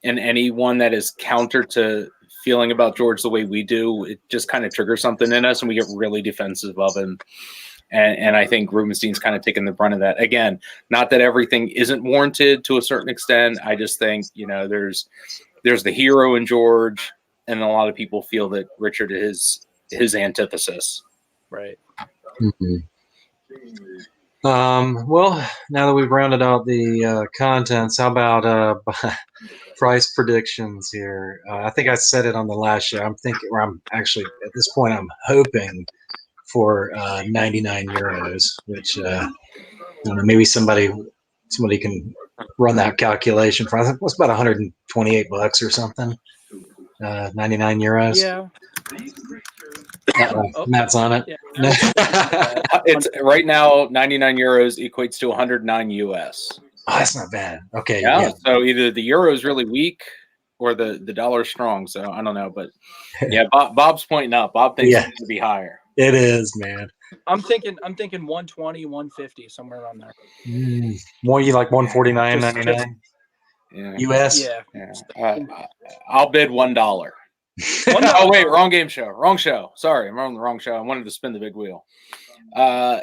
and anyone that is counter to feeling about George the way we do, it just kind of triggers something in us, and we get really defensive of him. And I think Rubinstein's kind of taken the brunt of that. Again, not that everything isn't warranted to a certain extent. I just think, there's the hero in George, and a lot of people feel that Richard is his antithesis. Right. Mm-hmm. Well, now that we've rounded out the contents, how about price predictions here? I think I said it on the last show. I'm actually at this point, I'm hoping for 99 euros, which I don't know, maybe somebody can run that calculation for. I think it's about 128 bucks or something. 99 euros. Yeah. Matt's on it. Yeah. It's right now 99 euros equates to 109 US. Oh, that's not bad. Okay. Yeah. So either the euro is really weak or the dollar is strong. So I don't know, but yeah, Bob's pointing up. Bob thinks it's going to be higher. It is, man. I'm thinking 120, 150, somewhere around there. More you like 149.99? Yeah. US? Yeah. I'll bid $1. Oh wait, wrong game show. Wrong show. Sorry, I'm on the wrong show. I wanted to spin the big wheel. Give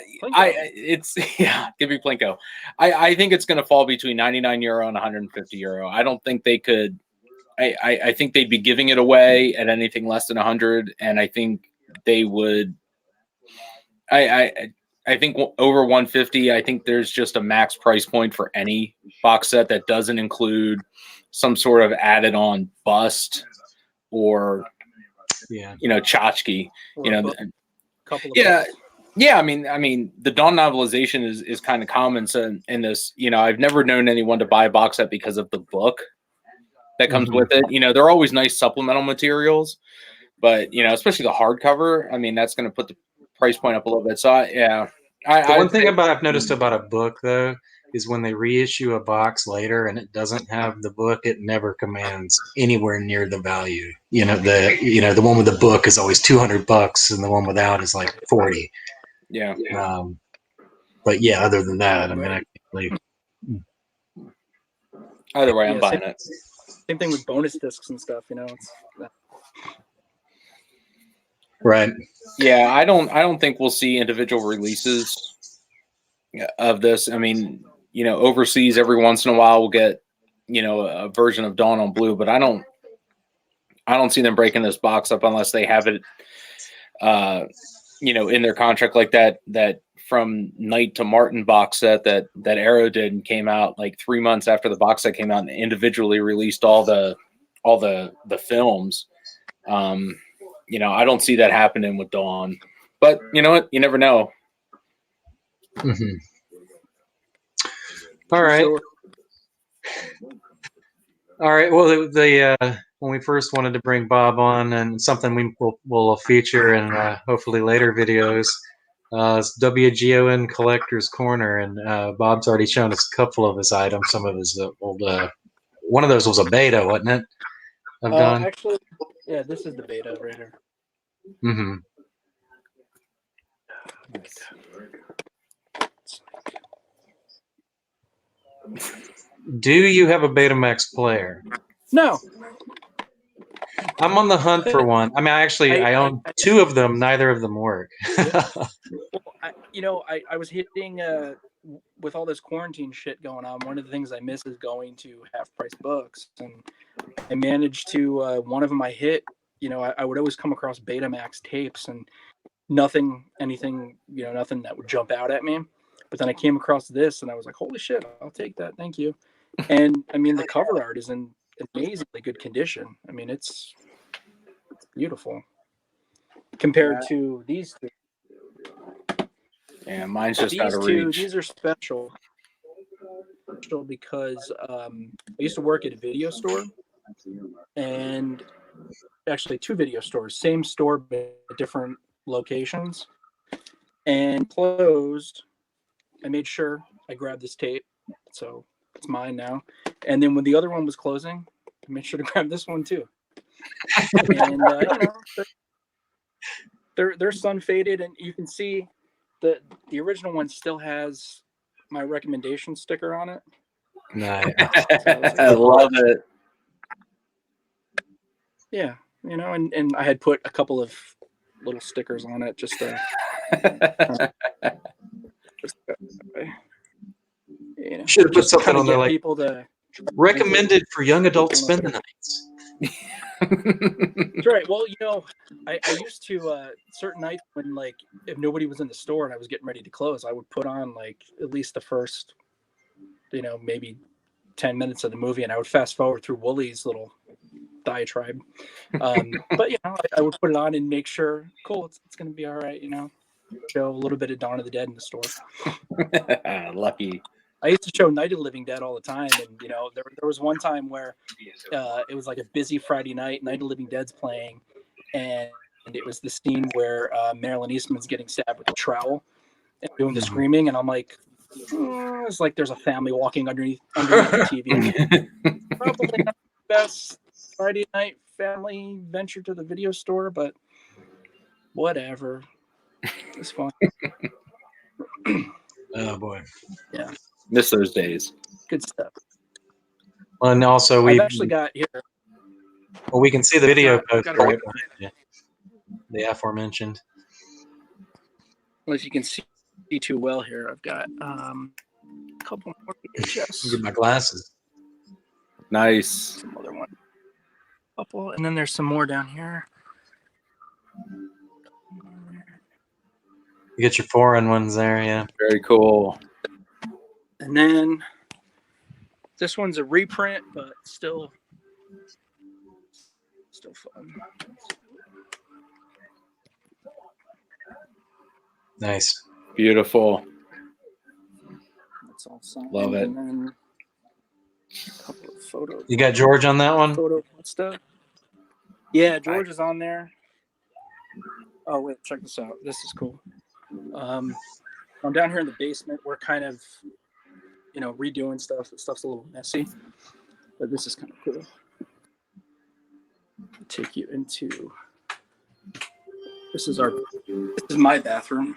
me Plinko. I think it's going to fall between 99 euro and 150 euro. I don't think they could. I think they'd be giving it away at anything less than 100, and I think they would. I think over 150. I think there's just a max price point for any box set that doesn't include some sort of added on bust or tchotchke. Yeah, I mean, the Dawn novelization is kind of common. So in this, I've never known anyone to buy a box set because of the book that comes with it. They're always nice supplemental materials, but especially the hardcover. I mean, that's going to put the price point up a little bit. So The one thing I've noticed about a book though is when they reissue a box later and it doesn't have the book, it never commands anywhere near the value. The one with the book is always $200, and the one without is like 40. Yeah. But yeah, other than that, I mean, I can't believe. Either way, I'm buying it. Same thing with bonus discs and stuff. It's Right. Yeah, I don't think we'll see individual releases of this. I mean, overseas every once in a while we'll get, a version of Dawn on Blue, but I don't see them breaking this box up unless they have it, in their contract like that From Night to Martin box set that Arrow did and came out like 3 months after the box set came out and individually released all the films. I don't see that happening with Dawn, but you know what? You never know. Mm-hmm. All right. All right. Well, when we first wanted to bring Bob on, and something we'll feature in hopefully later videos, it's WGON Collector's Corner, and Bob's already shown us a couple of his items. Some of his old. One of those was a beta, wasn't it? Of Dawn. Actually, yeah, this is the beta right here. Mm-hmm. Do you have a Betamax player? No. I'm on the hunt for one. I mean, I own two of them. Neither of them work. Well, I was hitting with all this quarantine shit going on. One of the things I miss is going to half-price books, and I managed to one of them I hit. I would always come across Betamax tapes and nothing that would jump out at me. But then I came across this, and I was like, "Holy shit! I'll take that. Thank you." And I mean, the cover art is in amazingly good condition. I mean, it's beautiful compared to these two. Yeah, mine's just out of reach. These are special because I used to work at a video store, and actually 2 video stores, same store but different locations, and closed. I made sure I grabbed this tape, so it's mine now. And then when the other one was closing, I made sure to grab this one too. And they're sun faded, and you can see the original one still has my recommendation sticker on it. Nice. I love it. Yeah, and I had put a couple of little stickers on it just to should have put something on there like people to recommended for young adult spend the nights. That's right. Well, I used to certain nights when, like, if nobody was in the store and I was getting ready to close, I would put on like at least the first, maybe 10 minutes of the movie, and I would fast forward through Woolie's little diatribe. But I would put it on and make sure, cool, it's going to be all right. Show a little bit of Dawn of the Dead in the store. Lucky. I used to show Night of the Living Dead all the time, and there was one time where it was like a busy Friday night. Night of the Living Dead's playing, and it was the scene where Marilyn Eastman's getting stabbed with a trowel and doing the screaming, and I'm like, it's like there's a family walking underneath the TV. Probably not the best Friday night family venture to the video store, but whatever. It's fun. Oh boy. Yeah. Miss those days. Good stuff. Well, and also I've actually got here. Well, we can see the video poster, right? Yeah. The aforementioned. Well, if you can see too well here, I've got a couple more VHS. Get my glasses. Nice. Some other one. Couple, and then there's some more down here. You get your foreign ones there, yeah. Very cool. And then this one's a reprint, but still fun. Nice. Beautiful. That's all signed. Love it. And then a couple of photos. You got George on that one? Photo stuff. Yeah, George is on there. Oh wait, check this out. This is cool. I'm down here in the basement. We're kind of, redoing stuff. The stuff's a little messy, but this is kind of cool. I'll take you into. This is my bathroom.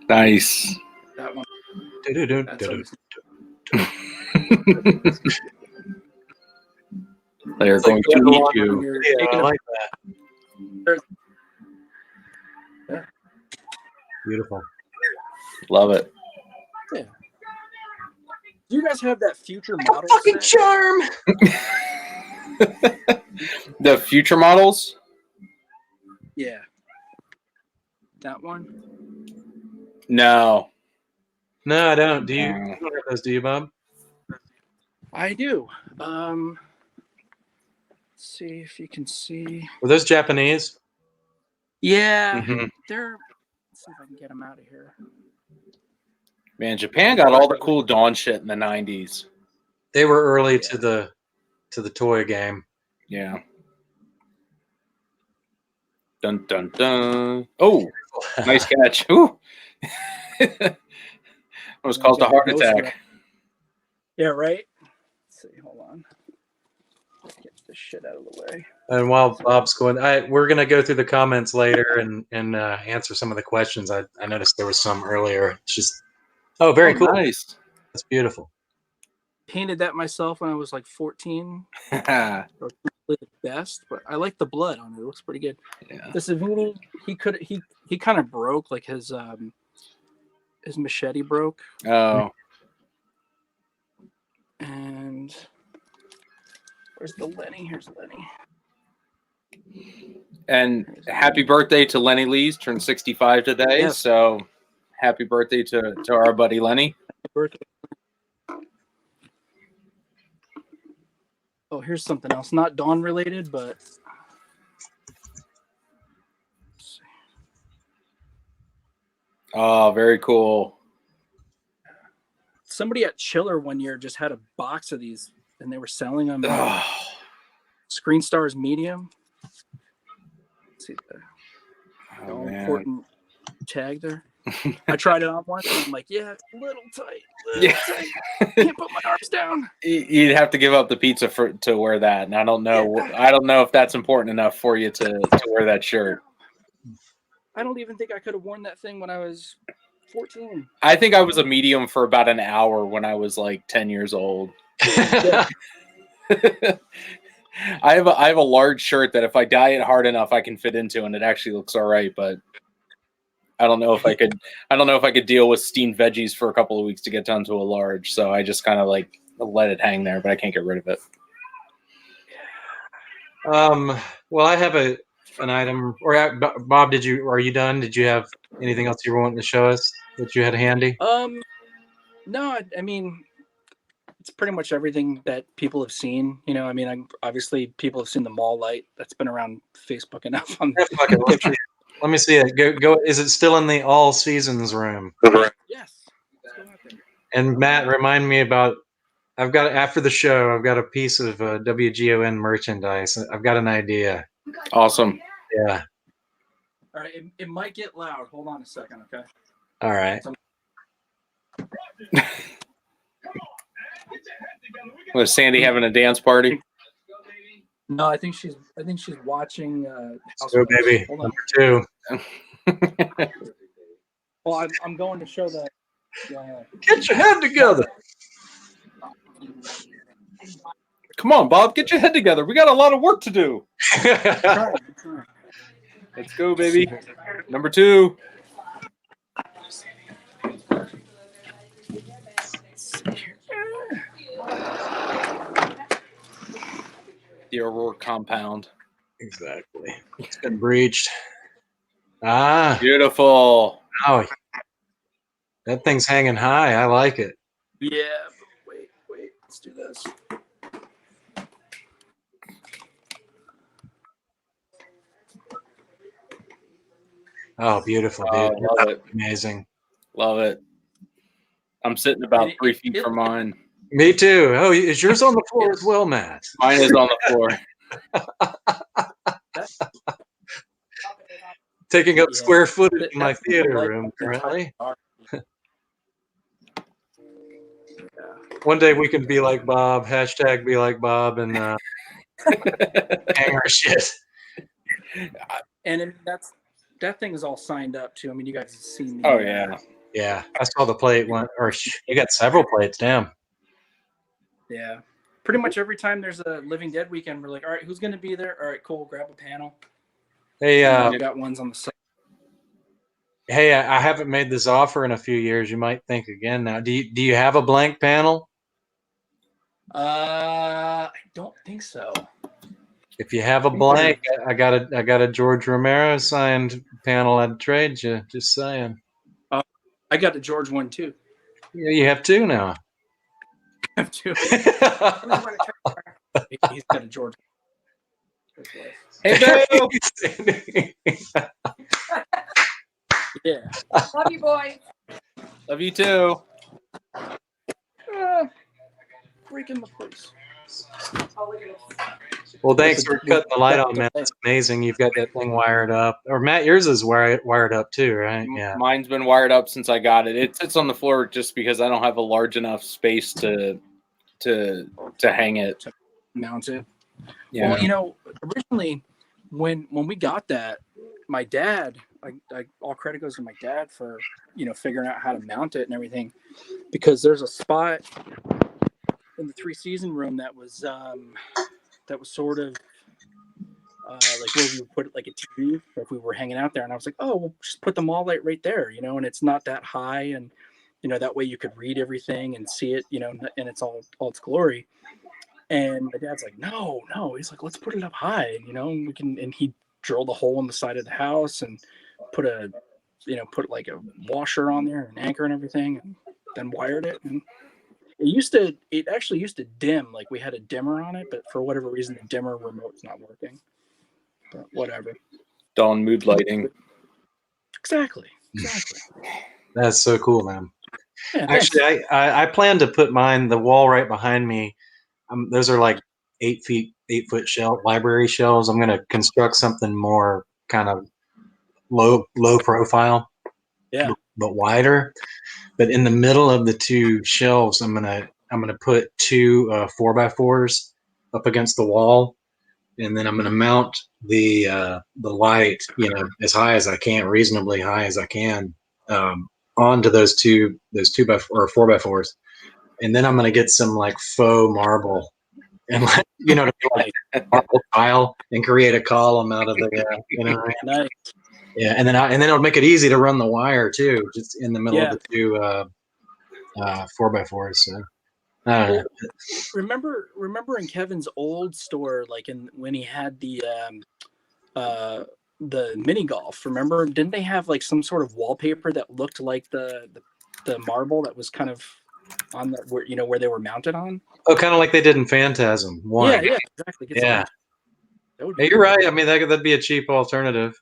Nice. That one. They're going to meet you. Yeah, I like that. Yeah. Beautiful. Love it. Yeah. Do you guys have that future model Fucking set? charm. The future models? Yeah. That one? No. No, I don't. Do you have those? Do you, Bob? I do. Let's see if you can see. Were those Japanese? Yeah, Mhm. they're. Let's see if I can get them out of here. Man, Japan got all the cool Dawn shit in the 90s. They were early to the toy game. Yeah. Dun dun dun. Oh, nice catch. Ooh. Almost caused a heart attack. Yeah, right? Let's see, hold on. Get this shit out of the way. And while Bob's going, we're gonna go through the comments later and answer some of the questions. I noticed there was some earlier. It's just very cool. Nice. That's beautiful. Painted that myself when I was like 14. The best, but I like the blood on it. It looks pretty good. Yeah. The Savini, he kind of broke, like his machete broke. Oh. And where's the Lenny? Here's Lenny. And happy birthday to Lenny Lees, turned 65 today. Yes. So happy birthday to our buddy Lenny. Happy birthday. Oh, here's something else. Not Dawn related, but Oh, very cool. somebody at Chiller one year just had a box of these and they were selling them. Oh, Screen Stars Medium. Let's see the all man. important tag there. I tried it on once and I'm like, yeah, it's a little tight. Tight. Can't put my arms down. You'd have to give up the pizza to wear that, and I don't know. I don't know if that's important enough for you to wear that shirt. I don't even think I could have worn that thing when I was 14. I think I was a medium for about an hour when I was like 10 years old. Yeah. I have a large shirt that if I dye it hard enough, I can fit into, and it actually looks all right. But I don't know if I could. I don't know if I could deal with steamed veggies for a couple of weeks to get down to a large. So I just kind of like let it hang there, but I can't get rid of it. Well, I have an item. Or Bob, are you done? Did you have anything else you were wanting to show us that you had handy? No, I mean, it's pretty much everything that people have seen. Obviously people have seen the mall light. That's been around Facebook enough on pictures. Let me see it. Go. Is it still in the all seasons room? Yes. Let's go out there. And Matt, remind me about. I've got after the show. I've got a piece of WGON merchandise. I've got an idea. Awesome. Yeah. All right. It might get loud. Hold on a second, okay? All right. Was Sandy having a dance party? No, I think she's watching. Let's go, baby. Hold on. Number 2. Well, I'm going to show that. Get your head together. Come on, Bob, get your head together. We got a lot of work to do. I'm trying. Let's go, baby. Number 2. The Aurora compound. Exactly. It's been breached. Ah, Beautiful. oh, that thing's hanging high. I like it. Yeah, but wait. Let's do this. Oh, beautiful, Oh, dude. love it. Amazing. Love it. I'm sitting about 3 feet from mine. Me too. Oh, is yours on the floor as well, Matt? Mine is on the floor. Taking up square footage in my That's theater like room the currently. Yeah. One day we can be like Bob, hashtag be like Bob, and hang our shit. And that thing is all signed up too. I mean, you guys have seen the, Oh, yeah. Yeah, I saw the plate one, or you got several plates, damn. Yeah. Pretty much every time there's a Living Dead weekend, we're like, all right, who's going to be there? All right, cool. Grab a panel. Hey, I've got ones on the side. hey, I haven't made this offer in a few years. You might think again now. Do you have a blank panel? I don't think so. If you have a blank, I got a George Romero signed panel. I'd trade you. Just saying. I got the George one too. Yeah, you have two now. I have two. He's got a George. Hey, Bill. Yeah. Love you, boy. Love you too. Breaking the place. Oh, look at it. Well, thanks for cutting the light on, man. That's amazing. You've got that thing wired up. Or Matt, yours is wired up too, right? Yeah. Mine's been wired up since I got it. It sits on the floor just because I don't have a large enough space to hang it. Mount it. Yeah. Well, you know, originally when we got that, my dad, all credit goes to my dad for, you know, figuring out how to mount it and everything, because there's a spot in the 3-season room that was sort of like where we would put it like a TV if we were hanging out there, and I was like, oh, we'll just put them all right there, you know, and it's not that high, and you know, that way you could read everything and see it, you know, and it's all its glory. And my dad's like, no, he's like, let's put it up high, and you know, we can. And he drilled a hole in the side of the house and put like a washer on there, an anchor and everything, and then wired it. And it actually used to dim, like we had a dimmer on it, but for whatever reason the dimmer remote's not working. But whatever. Dawn mood lighting. Exactly. That's so cool, man. Yeah, actually, I plan to put mine, the wall right behind me. Those are like 8-foot library shelves. I'm going to construct something more kind of low profile, yeah, but wider. But in the middle of the two shelves, I'm gonna put two 4x4s up against the wall, and then I'm gonna mount the light, you know, as high as I can, reasonably high as I can, onto those 4x4s, and then I'm gonna get some like faux marble and you know, like marble tile and create a column out of the you know. nice. Yeah, and then it'll make it easy to run the wire too, just in the middle of the two 4x4s. So I don't know. Remember in Kevin's old store, like when he had the mini golf. Remember, didn't they have like some sort of wallpaper that looked like the marble that was kind of on the where they were mounted on? Oh, kind of like they did in Phantasm 1. Yeah, exactly. Yeah. Hey, you're right. I mean, that'd be a cheap alternative.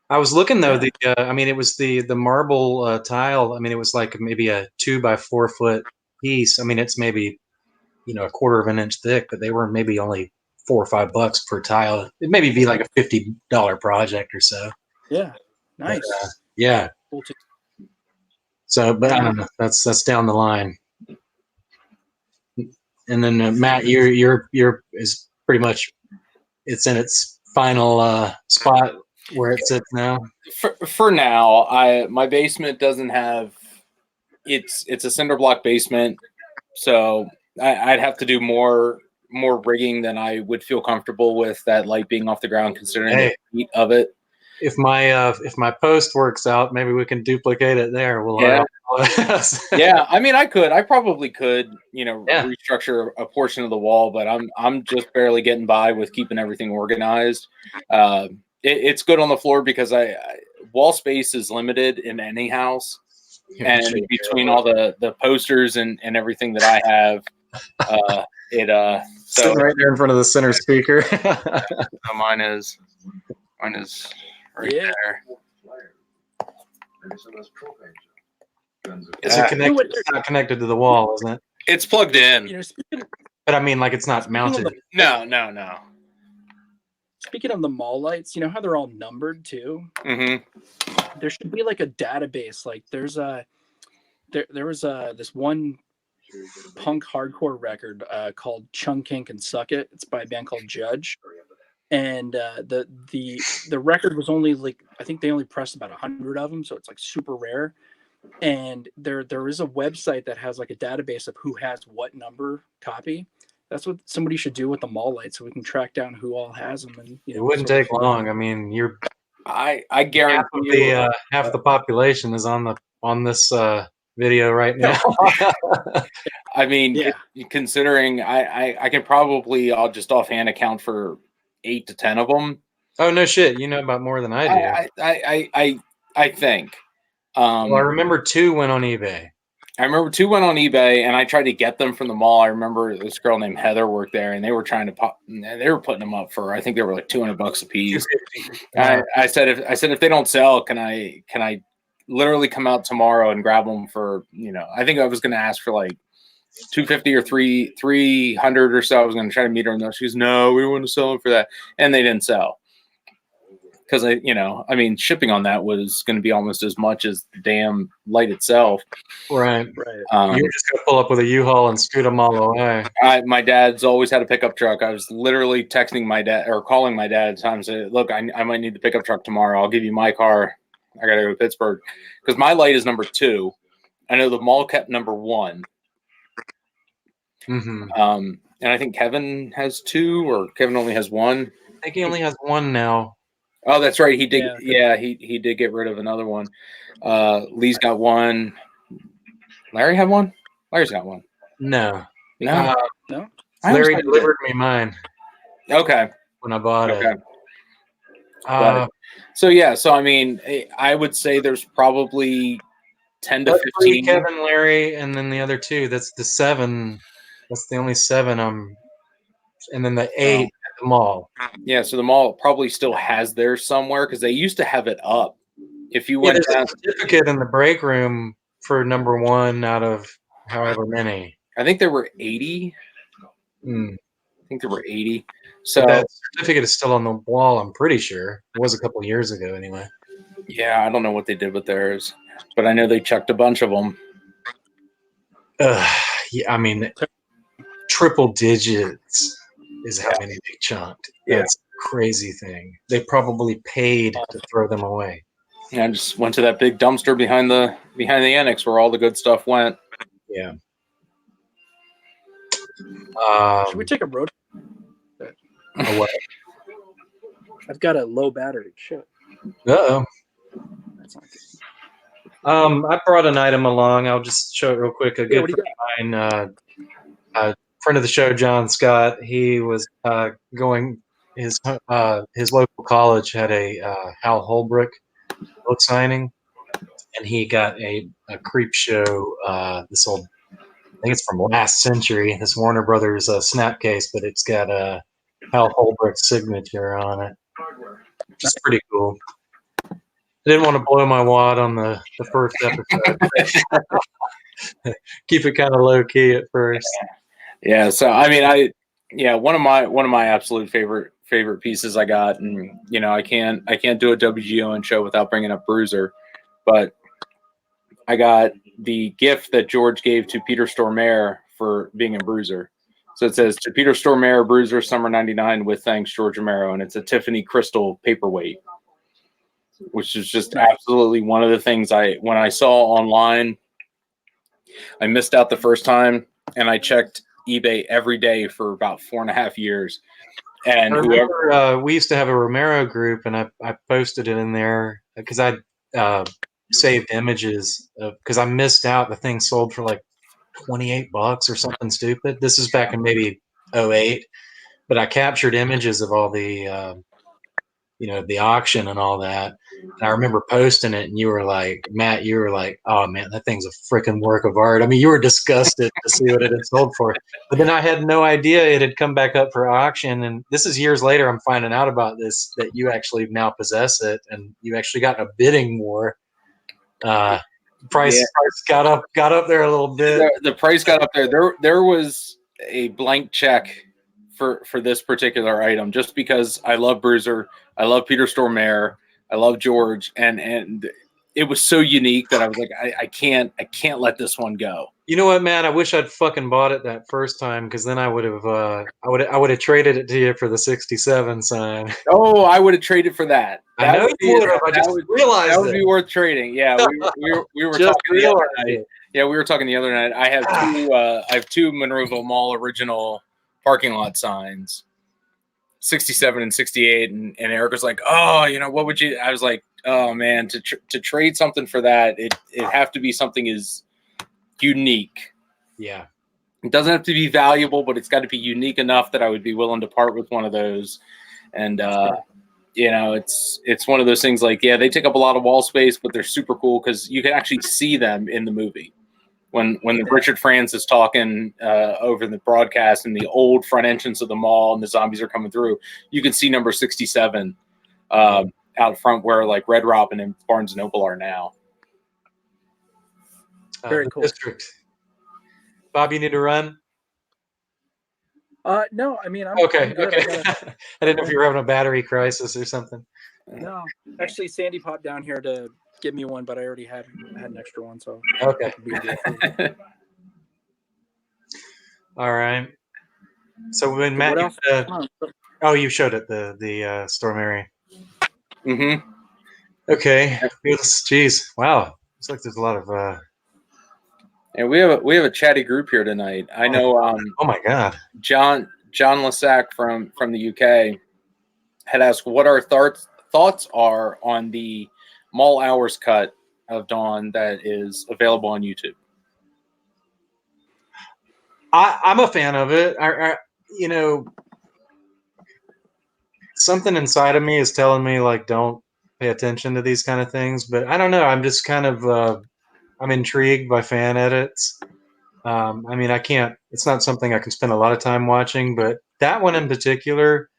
I was looking though. Yeah. I mean, it was the marble tile. I mean, it was like maybe a 2x4 foot piece. I mean, it's maybe, you know, a quarter of an inch thick, but they were maybe only $4 or $5 per tile. It maybe be like a $50 project or so. Yeah, nice. But, yeah. Cool too. So, but I don't know. That's down the line. And then Matt, you're is pretty much, it's in its final spot where it sits now. For now, my basement doesn't have. It's a cinder block basement, so I'd have to do more rigging than I would feel comfortable with that light being off the ground, considering the heat of it. If my post works out, maybe we can duplicate it there. Yeah, I mean, I probably could, you know, restructure a portion of the wall, but I'm just barely getting by with keeping everything organized. It's good on the floor because wall space is limited in any house, and between all the posters and everything that I have, sitting right there in front of the center speaker. So mine is right there. Is it connected? It's not connected to the wall, isn't it? It's plugged in. But I mean, like, it's not mounted. No. Speaking of the mall lights, you know how they're all numbered too? Mm-hmm. There should be like a database. Like there's there was this one punk hardcore record called Chunk Ink and Suck It. It's by a band called Judge. And the record was only like, I think they only pressed about 100 of them, so it's like super rare. And there is a website that has like a database of who has what number copy. That's what somebody should do with the mall lights, so we can track down who all has them. And it wouldn't take long. I mean, I guarantee half the population is on this video right now. I mean, considering I can probably, I'll just offhand account for 8 to 10 of them. Oh no shit! You know about more than I do. I think. Well, I remember 2 went on eBay. I remember 2 went on eBay, and I tried to get them from the mall. I remember this girl named Heather worked there, and they were trying to they were putting them up for, I think they were like $200 a piece. I said if they don't sell, can I literally come out tomorrow and grab them for, I think I was going to ask for like $250 or $300 or so. I was going to try to meet her, and she goes, "No, we want to sell them for that," and they didn't sell. Because I mean, shipping on that was going to be almost as much as the damn light itself. Right. You're just going to pull up with a U-Haul and scoot them all away. My dad's always had a pickup truck. I was literally texting my dad or calling my dad at times. Say, "Look, I might need the pickup truck tomorrow. I'll give you my car. I got to go to Pittsburgh," because my light is number 2. I know the mall kept number 1. Mm-hmm. And I think Kevin has 2, or Kevin only has 1. I think he only has 1 now. Oh, that's right. He did. Yeah, he did get rid of another one. Lee's got 1. Larry had 1. Larry's got 1. No. No. Larry delivered me mine. Okay. When I bought it. So I mean, I would say there's probably 10 to 15. Kevin, Larry, and then the other 2. That's the 7. That's the only 7. And then the 8 at the mall. Yeah, so the mall probably still has theirs somewhere, because they used to have it up. If you went down, a certificate in the break room for number 1 out of however many. I think there were 80. I think there were 80. So that certificate is still on the wall, I'm pretty sure. It was a couple of years ago anyway. Yeah, I don't know what they did with theirs, but I know they chucked a bunch of them. Yeah, I mean, triple digits is how many they chunked. That's a crazy thing. They probably paid to throw them away. Yeah, I just went to that big dumpster behind the annex where all the good stuff went. Yeah. Should we take a road? What? I've got a low battery. Shit. Uh-oh. That's not good. I brought an item along. I'll just show it real quick. A good friend of mine, friend of the show, John Scott. He was going. His local college had a Hal Holbrook book signing, and he got a creep show. This old, I think it's from last century. This Warner Brothers snapcase, but it's got Hal Holbrook's signature on it. Which is pretty cool. I didn't want to blow my wad on the first episode. Keep it kind of low key at first. Yeah, so I mean, one of my absolute favorite pieces I got, and I can't do a WGON show without bringing up Bruiser, but I got the gift that George gave to Peter Stormare for being in Bruiser. So it says, "To Peter Stormare, Bruiser, Summer '99, with thanks, George Romero," and it's a Tiffany crystal paperweight, which is just absolutely one of the things when I saw online, I missed out the first time, and I checked eBay every day for about 4.5 years. And I remember we used to have a Romero group, and I posted it in there because I saved images because I missed out. The thing sold for like $28 or something stupid. This is back in maybe 2008, but I captured images of all the the auction and all that. And I remember posting it, and you were like, Matt, you were like, "Oh man, that thing's a freaking work of art." I mean, you were disgusted to see what it had sold for. But then I had no idea it had come back up for auction. And this is years later, I'm finding out about this, that you actually now possess it, and you actually got in a bidding war Price got up there a little bit. The price got up there. There was a blank check for this particular item, just because I love Bruiser, I love Peter Stormare, I love George, and it was so unique that I was like, I can't let this one go. You know what, man? I wish I'd fucking bought it that first time, because then I would have traded it to you for the 67 sign. Oh, I would have traded for that. I know you would have. I just realized that would be worth trading. Yeah, we were talking the other night. Yeah, we were talking the other night. I have two Monroeville Mall original parking lot signs, 67 and 68, and Eric was like, "Oh, what would you?" I was like, "Oh man, to trade something for that, it have to be something is unique." Yeah, it doesn't have to be valuable, but it's got to be unique enough that I would be willing to part with one of those. And it's one of those things like, yeah, they take up a lot of wall space, but they're super cool because you can actually see them in the movie. When Richard Franz is talking over the broadcast in the old front entrance of the mall and the zombies are coming through, you can see number 67 out front where like Red Robin and Barnes & Noble are now. Very cool. District. Bob, you need to run? No, I mean, I'm okay. good. Okay. I didn't know if you were having a battery crisis or something. No, actually, Sandy popped down here to give me one, but I already had an extra one, so okay. All right. So when Matt, you showed it the Storm area. Mm-hmm. Okay. Jeez. Wow. Looks like there's a lot of. And we have a chatty group here tonight. I know. Oh my God. John Lasac from the UK had asked what our thoughts are on the Mall Hours cut of Dawn that is available on YouTube. I'm a fan of it. Something inside of me is telling me like don't pay attention to these kind of things, but I don't know. I'm just kind of I'm intrigued by fan edits. I mean, I can't. It's not something I can spend a lot of time watching, but that one in particular,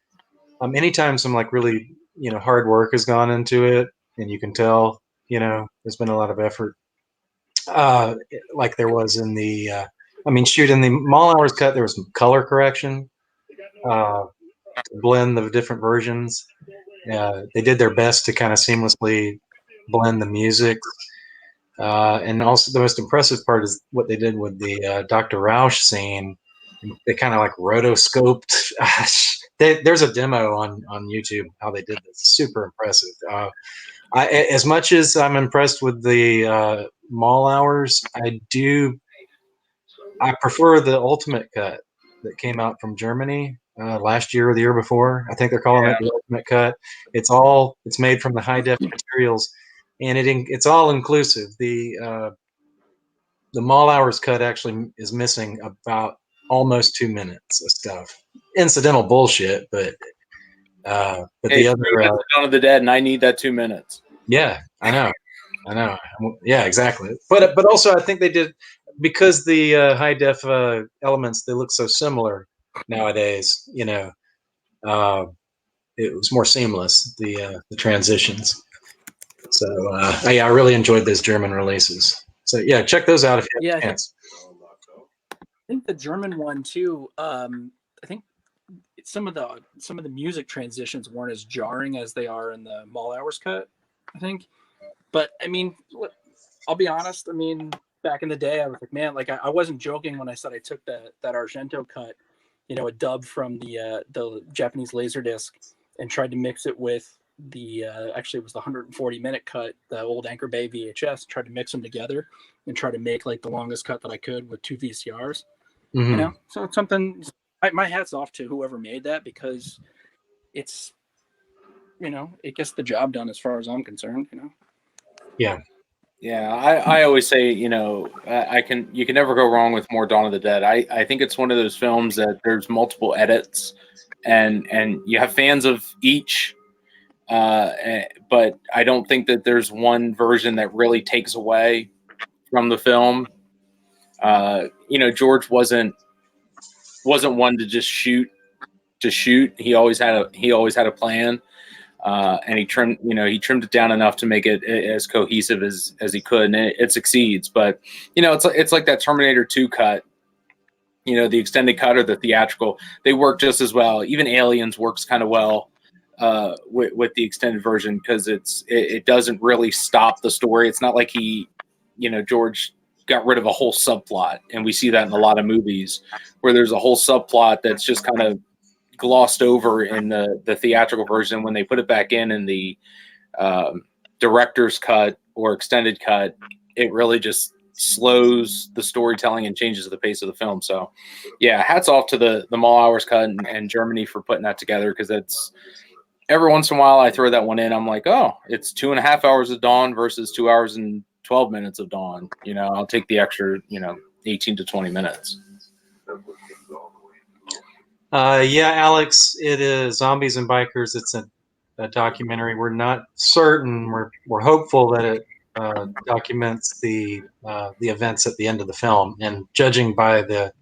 anytime some like really hard work has gone into it, and you can tell there's been a lot of effort, like there was in the. in the Mall Hours cut, there was some color correction, to blend the different versions. They did their best to kind of seamlessly blend the music. And also the most impressive part is what they did with the Dr. Rausch scene. They kind of like rotoscoped. There's a demo on YouTube how they did this. Super impressive. As much as I'm impressed with the Mall Hours, I prefer the Ultimate cut that came out from Germany last year or the year before. I think they're calling it the Ultimate cut. It's made from the high def materials, and it's all inclusive. The Mall Hours cut actually is missing about almost 2 minutes of stuff. Incidental bullshit, but the other Dawn of the Dead, and I need that 2 minutes. Yeah, I know. Yeah, exactly. But also I think they did, because the high def elements, they look so similar nowadays. It was more seamless, the transitions. So I really enjoyed those German releases. So yeah, check those out if you have a chance. I think the German one too. I think some of the music transitions weren't as jarring as they are in the Mall Hours cut, I think. But I mean, I'll be honest. I mean, back in the day, I was like, man, like I wasn't joking when I said I took that Argento cut, a dub from the Japanese Laserdisc, and tried to mix it with the actually it was the 140-minute cut, the old Anchor Bay VHS. Tried to mix them together and try to make like the longest cut that I could with 2 VCRs. Mm-hmm. So it's something. My hat's off to whoever made that, because it's it gets the job done as far as I'm concerned. Yeah. Yeah, I always say, you can never go wrong with more Dawn of the Dead. I think it's one of those films that there's multiple edits, and you have fans of each, but I don't think that there's one version that really takes away from the film. George wasn't one to just shoot. He always had a plan. and he trimmed it down enough to make it as cohesive as he could, and it succeeds. But it's like that Terminator 2 cut. The extended cut or the theatrical, they work just as well. Even Aliens works kind of well with the extended version, because it doesn't really stop the story. It's not like George got rid of a whole subplot, and we see that in a lot of movies where there's a whole subplot that's just kind of glossed over in the theatrical version. When they put it back in the director's cut or extended cut, it really just slows the storytelling and changes the pace of the film. So yeah, hats off to the Mall Hours cut and Germany for putting that together, because that's, every once in a while I throw that one in, I'm like, oh, it's 2.5 hours of Dawn versus 2 hours and 12 minutes of Dawn. I'll take the extra 18 to 20 minutes. Yeah, Alex, it is Zombies and Bikers. It's a documentary. We're not certain. We're hopeful that it documents the events at the end of the film, and judging by the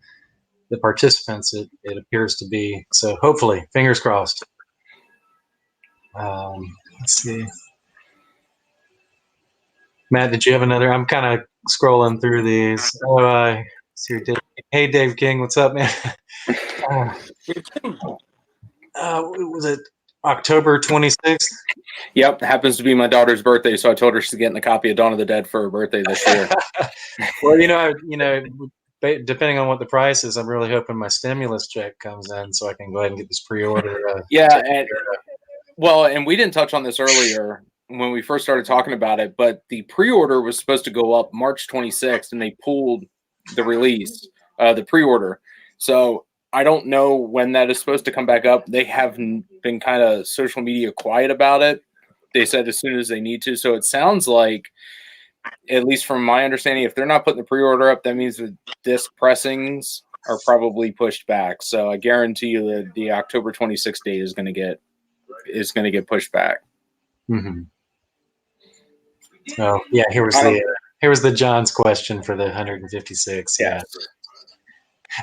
participants, it appears to be. So hopefully, fingers crossed. Let's see. Matt, did you have another? I'm kind of scrolling through these. Oh, hey, Dave King, what's up, man? Was it October 26th? Yep, happens to be my daughter's birthday, so I told her she's getting a copy of Dawn of the Dead for her birthday this year. Well, depending on what the price is, I'm really hoping my stimulus check comes in so I can go ahead and get this pre-order. And we didn't touch on this earlier when we first started talking about it, but the pre-order was supposed to go up March 26th, and they pulled the release, the pre-order. So I don't know when that is supposed to come back up. They have been kind of social media quiet about it. They said as soon as they need to. So it sounds like, at least from my understanding, if they're not putting the pre-order up, that means the disc pressings are probably pushed back. So I guarantee you that the October 26th date is going to get pushed back. Mm-hmm. Oh yeah, here was the John's question for the 156. Yeah.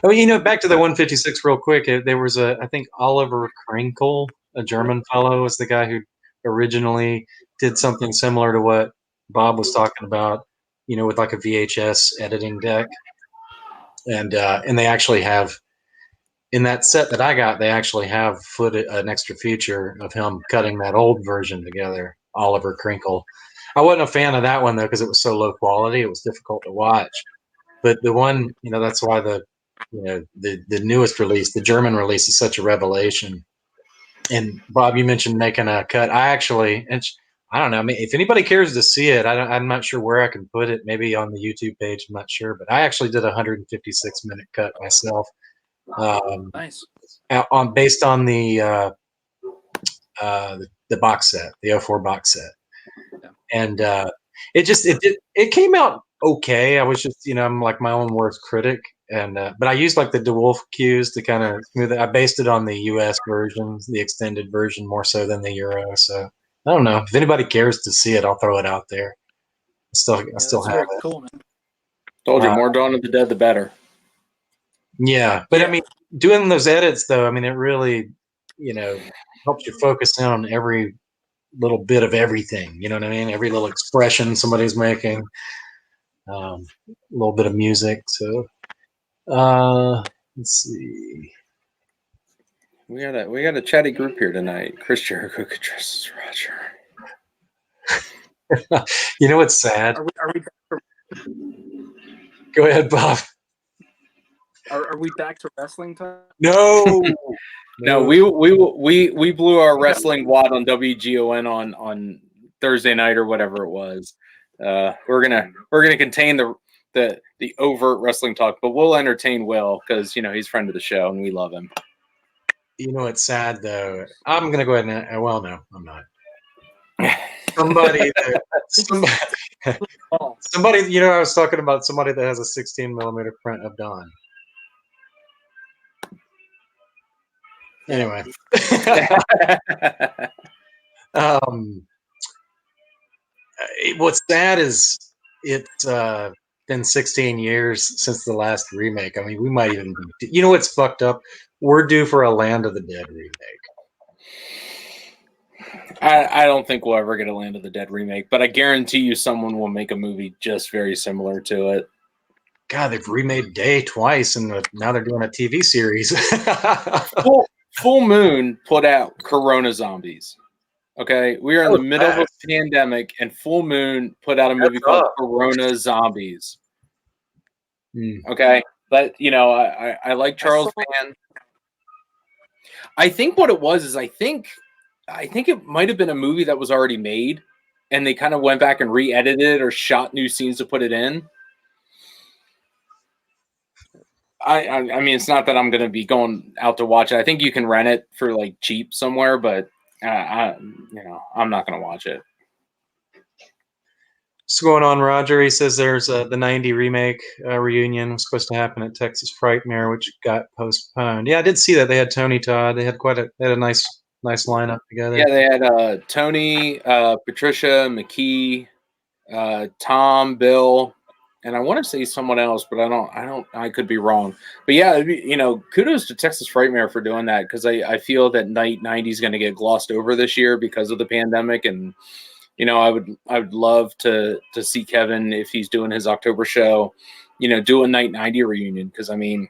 Oh, back to the 156 real quick. There was I think Oliver Krinkel, a German fellow, was the guy who originally did something similar to what Bob was talking about, with like a VHS editing deck. And they actually have, in that set that I got, they actually have an extra feature of him cutting that old version together, Oliver Krinkel. I wasn't a fan of that one, though, because it was so low quality. It was difficult to watch. But the one, that's why the newest release, the German release, is such a revelation. And Bob, you mentioned making a cut. I don't know. I mean, if anybody cares to see it, I'm not sure where I can put it. Maybe on the YouTube page. I'm not sure. But I actually did a 156-minute cut myself. Nice. Based on the box set, the 04 box set. Yeah. And it came out okay. I was just, I'm like my own worst critic. And but I used like the DeWolfe cues to kind of smooth it. I based it on the US version, the extended version, more so than the Euro. So I don't know. If anybody cares to see it, I'll throw it out there. I still have it. Cool, man. Told you, more Dawn of the Dead, the better. Yeah, but I mean, doing those edits though, I mean, it really, helps you focus in on every little bit of everything. You know what I mean? Every little expression somebody's making, a little bit of music. So, let's see. We got a chatty group here tonight. Chris Jericho could dress as Roger. You know what's sad? Are we back Go ahead, Bob. Are we back to wrestling time? No. No, we blew our wrestling wad on WGON on Thursday night or whatever it was. We're gonna contain the overt wrestling talk, but we'll entertain Will because he's a friend of the show and we love him. You know what's sad though? I'm gonna go ahead and well, no, I'm not. Somebody, I was talking about somebody that has a 16 millimeter print of Dawn. Anyway, what's sad is it's been 16 years since the last remake. I mean, we might even be, what's fucked up? We're due for a Land of the Dead remake. I don't think we'll ever get a Land of the Dead remake, but I guarantee you someone will make a movie just very similar to it. God, they've remade Day twice, and now they're doing a TV series. Full Moon put out Corona Zombies. Okay, we are in the middle of a pandemic, and Full Moon put out a movie called Corona Zombies. Okay, but I like Charles Band. I think what it was is I think it might have been a movie that was already made, and they kind of went back and re-edited it or shot new scenes to put it in. I mean, it's not that I'm going to be going out to watch it. I think you can rent it for like cheap somewhere, but I'm not going to watch it. What's going on, Roger? He says there's the 90 remake reunion was supposed to happen at Texas Frightmare, which got postponed. Yeah, I did see that. They had Tony Todd. They had a nice lineup together. Yeah, they had Tony, Patricia, McKee, Tom, Bill, and I want to say someone else, but I could be wrong. But yeah, kudos to Texas Frightmare for doing that, because I feel that Night 90 is going to get glossed over this year because of the pandemic. And I would love to see Kevin, if he's doing his October show, do a Night 90 reunion, because I mean,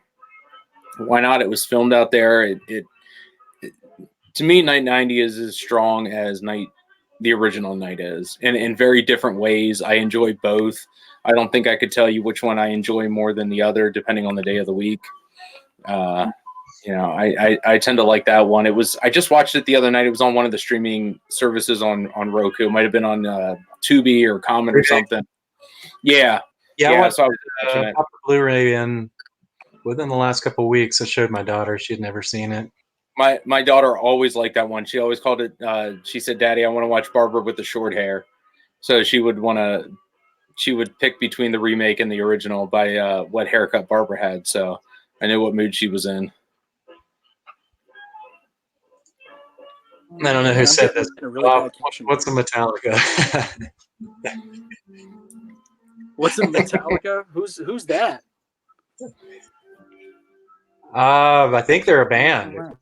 why not? It was filmed out there. It to me, Night 90 is as strong as the original Night is, in very different ways. I enjoy both. I don't think I could tell you which one I enjoy more than the other, depending on the day of the week. I tend to like that one. I just watched it the other night. It was on one of the streaming services on Roku. It might have been on Tubi or Comet or something. Yeah. I watched it. Blu-ray in within the last couple of weeks. I showed my daughter. She had never seen it. My daughter always liked that one. She always called it. She said, "Daddy, I want to watch Barbara with the short hair." So she would pick between the remake and the original by what haircut Barbara had. So I knew what mood she was in. I don't know who said this. What's a Metallica? What's a Metallica? Who's that? I think they're a band. Wow.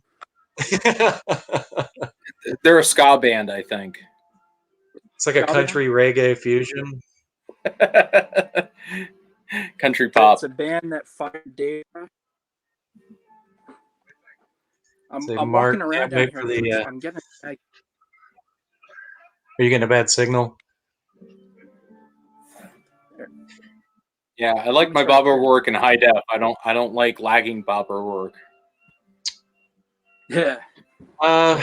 They're a ska band, I think. It's like a country reggae fusion. Country pop. It's a band that fired Dave. I'm Mark, walking around down here. I'm getting. Are you getting a bad signal? Yeah, I like my Bob O'Rourke in high def. I don't like lagging Bob O'Rourke. Yeah. A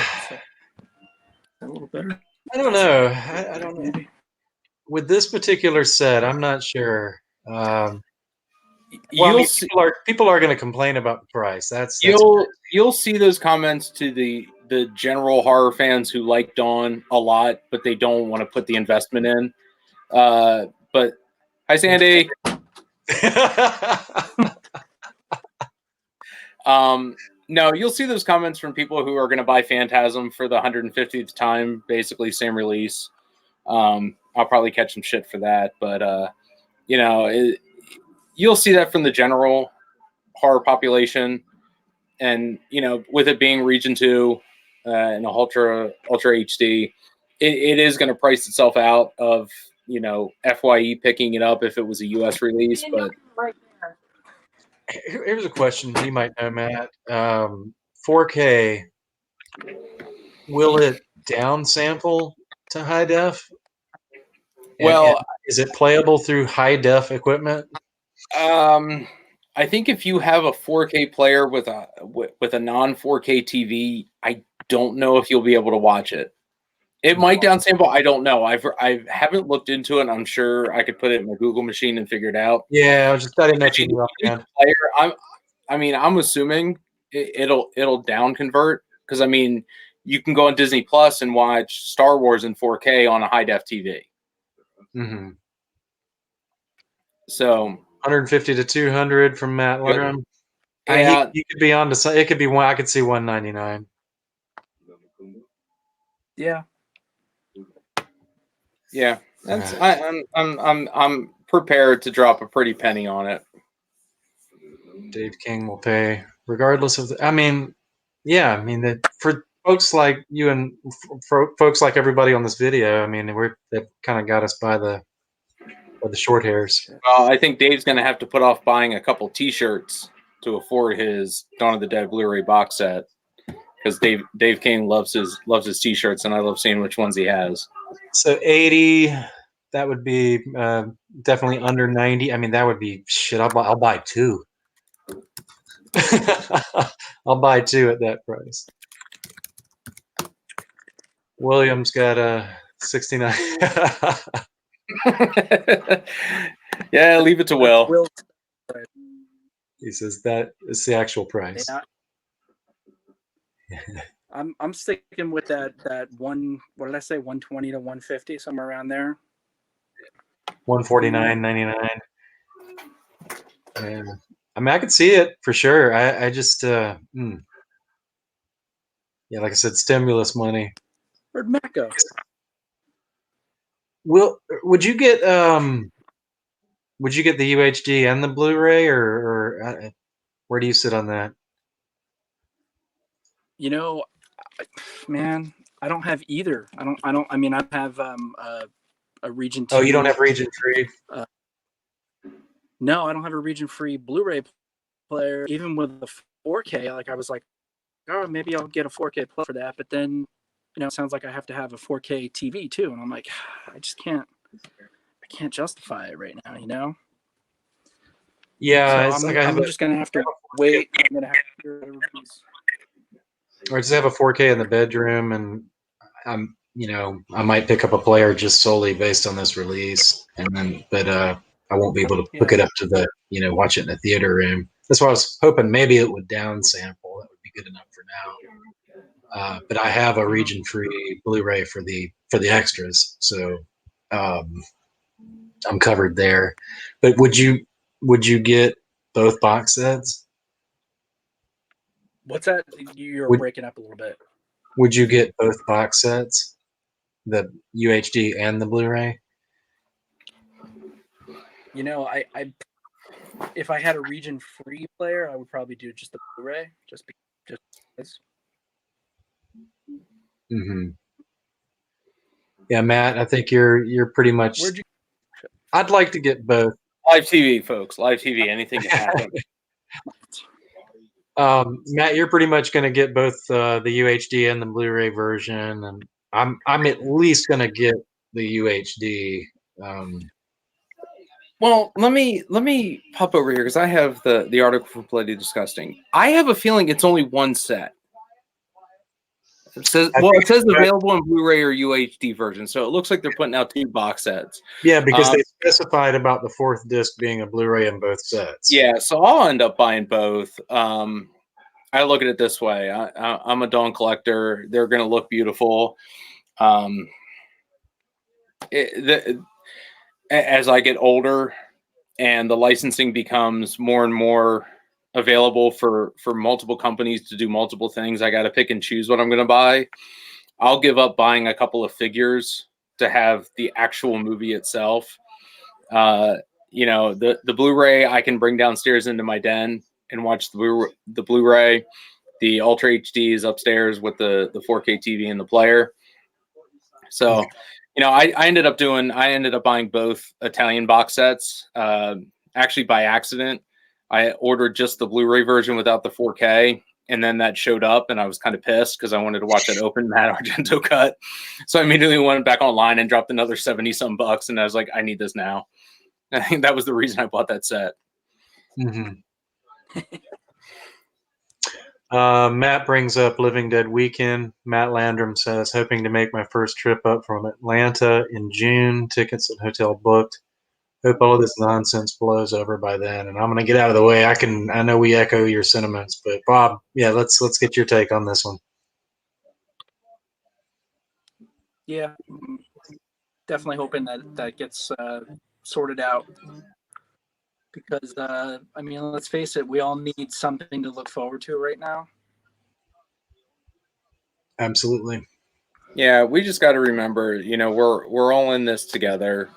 little better. I don't know. I don't know. With this particular set, I'm not sure. People are going to complain about the price. You'll see those comments to the general horror fans who like Dawn a lot, but they don't want to put the investment in. But hi, Sandy. No, you'll see those comments from people who are going to buy Phantasm for the 150th time, basically same release. I'll probably catch some shit for that, but you'll see that from the general horror population, and with it being Region 2 and a Ultra HD, it is going to price itself out of FYE picking it up if it was a US release. But here's a question you might know, Matt. 4K, will it downsample to high def? And is it playable through high def equipment? I think if you have a 4K player with a non 4K TV, I don't know if you'll be able to watch it. It might downsample. I don't know. I haven't looked into it. I'm sure I could put it in my Google machine and figure it out. Yeah, I didn't know if you player. I'm assuming it'll down convert, because I mean you can go on Disney Plus and watch Star Wars in 4K on a high def TV. Mm-hmm. So 150 to 200 from Matt Laram. Yeah, he could be on to. It could be one. I could see 199. Yeah. Yeah, that's I'm prepared to drop a pretty penny on it. Dave King will pay regardless of. For folks like you and folks like everybody on this video, I mean, they've kind of got us by the short hairs. Well, I think Dave's going to have to put off buying a couple T-shirts to afford his Dawn of the Dead Blu-ray box set, because Dave King loves his T-shirts, and I love seeing which ones he has. So 80, that would be definitely under 90. I mean, that would be shit. I'll buy two. I'll buy two at that price. William's got a 69. Yeah, leave it to Will. He says that is the actual price. Yeah. I'm sticking with that one. What did I say? 120 to 150, somewhere around there. 149.99. Yeah. I mean, I could see it for sure. I just yeah, like I said, stimulus money. Where'd Matt go? Would you get the UHD and the Blu-ray, or where do you sit on that? You know, man, I don't have either. I mean, I have a region 2. Oh, you don't have region 3? No, I don't have a region free Blu-ray player. Even with the 4K, like I was like, oh, maybe I'll get a 4K player for that. But then, it sounds like I have to have a 4K TV too, and I'm like, I just can't. I can't justify it right now. Yeah, so I'm just gonna have to wait. I'm gonna have to. Or just have a 4K in the bedroom, and I might pick up a player just solely based on this release, but I won't be able to hook it up to the watch it in the theater room. That's why I was hoping maybe it would downsample. That would be good enough for now. But I have a region-free Blu-ray for the extras, so I'm covered there. But would you get both box sets? What's that? You're breaking up a little bit. Would you get both box sets, the UHD and the Blu-ray? I if I had a region-free player, I would probably do just the Blu-ray, just because. Mm-hmm. Yeah, Matt, I think you're pretty much. I'd like to get both. Live TV, folks. Live TV. Anything can happen. Matt, you're pretty much going to get both the UHD and the Blu-ray version, and I'm at least going to get the UHD. Well, let me pop over here because I have the article from Bloody Disgusting. I have a feeling it's only one set. It says available in Blu-ray or UHD version, so it looks like they're putting out 2 box sets. Yeah, because they specified about the 4th disc being a Blu-ray in both sets. Yeah, so I'll end up buying both. I look at it this way: I'm a Dawn collector. They're going to look beautiful. As I get older, and the licensing becomes more and more available for multiple companies to do multiple things, I got to pick and choose what I'm going to buy. I'll give up buying a couple of figures to have the actual movie itself. The Blu-ray I can bring downstairs into my den and watch the Blu-ray. The Ultra HD is upstairs with the 4K TV and the player. So, I ended up buying both Italian box sets. Actually, by accident, I ordered just the Blu-ray version without the 4K, and then that showed up, and I was kind of pissed because I wanted to watch that open Matt Argento cut. So I immediately went back online and dropped another $70-some bucks, and I was like, I need this now. I think that was the reason I bought that set. Mm-hmm. Matt brings up Living Dead Weekend. Matt Landrum says, hoping to make my first trip up from Atlanta in June. Tickets at hotel booked. Hope all of this nonsense blows over by then. And I'm going to get out of the way. I know we echo your sentiments, but Bob, yeah, let's get your take on this one. Yeah, definitely hoping that gets sorted out. Because, let's face it, we all need something to look forward to right now. Absolutely. Yeah, we just got to remember, we're all in this together.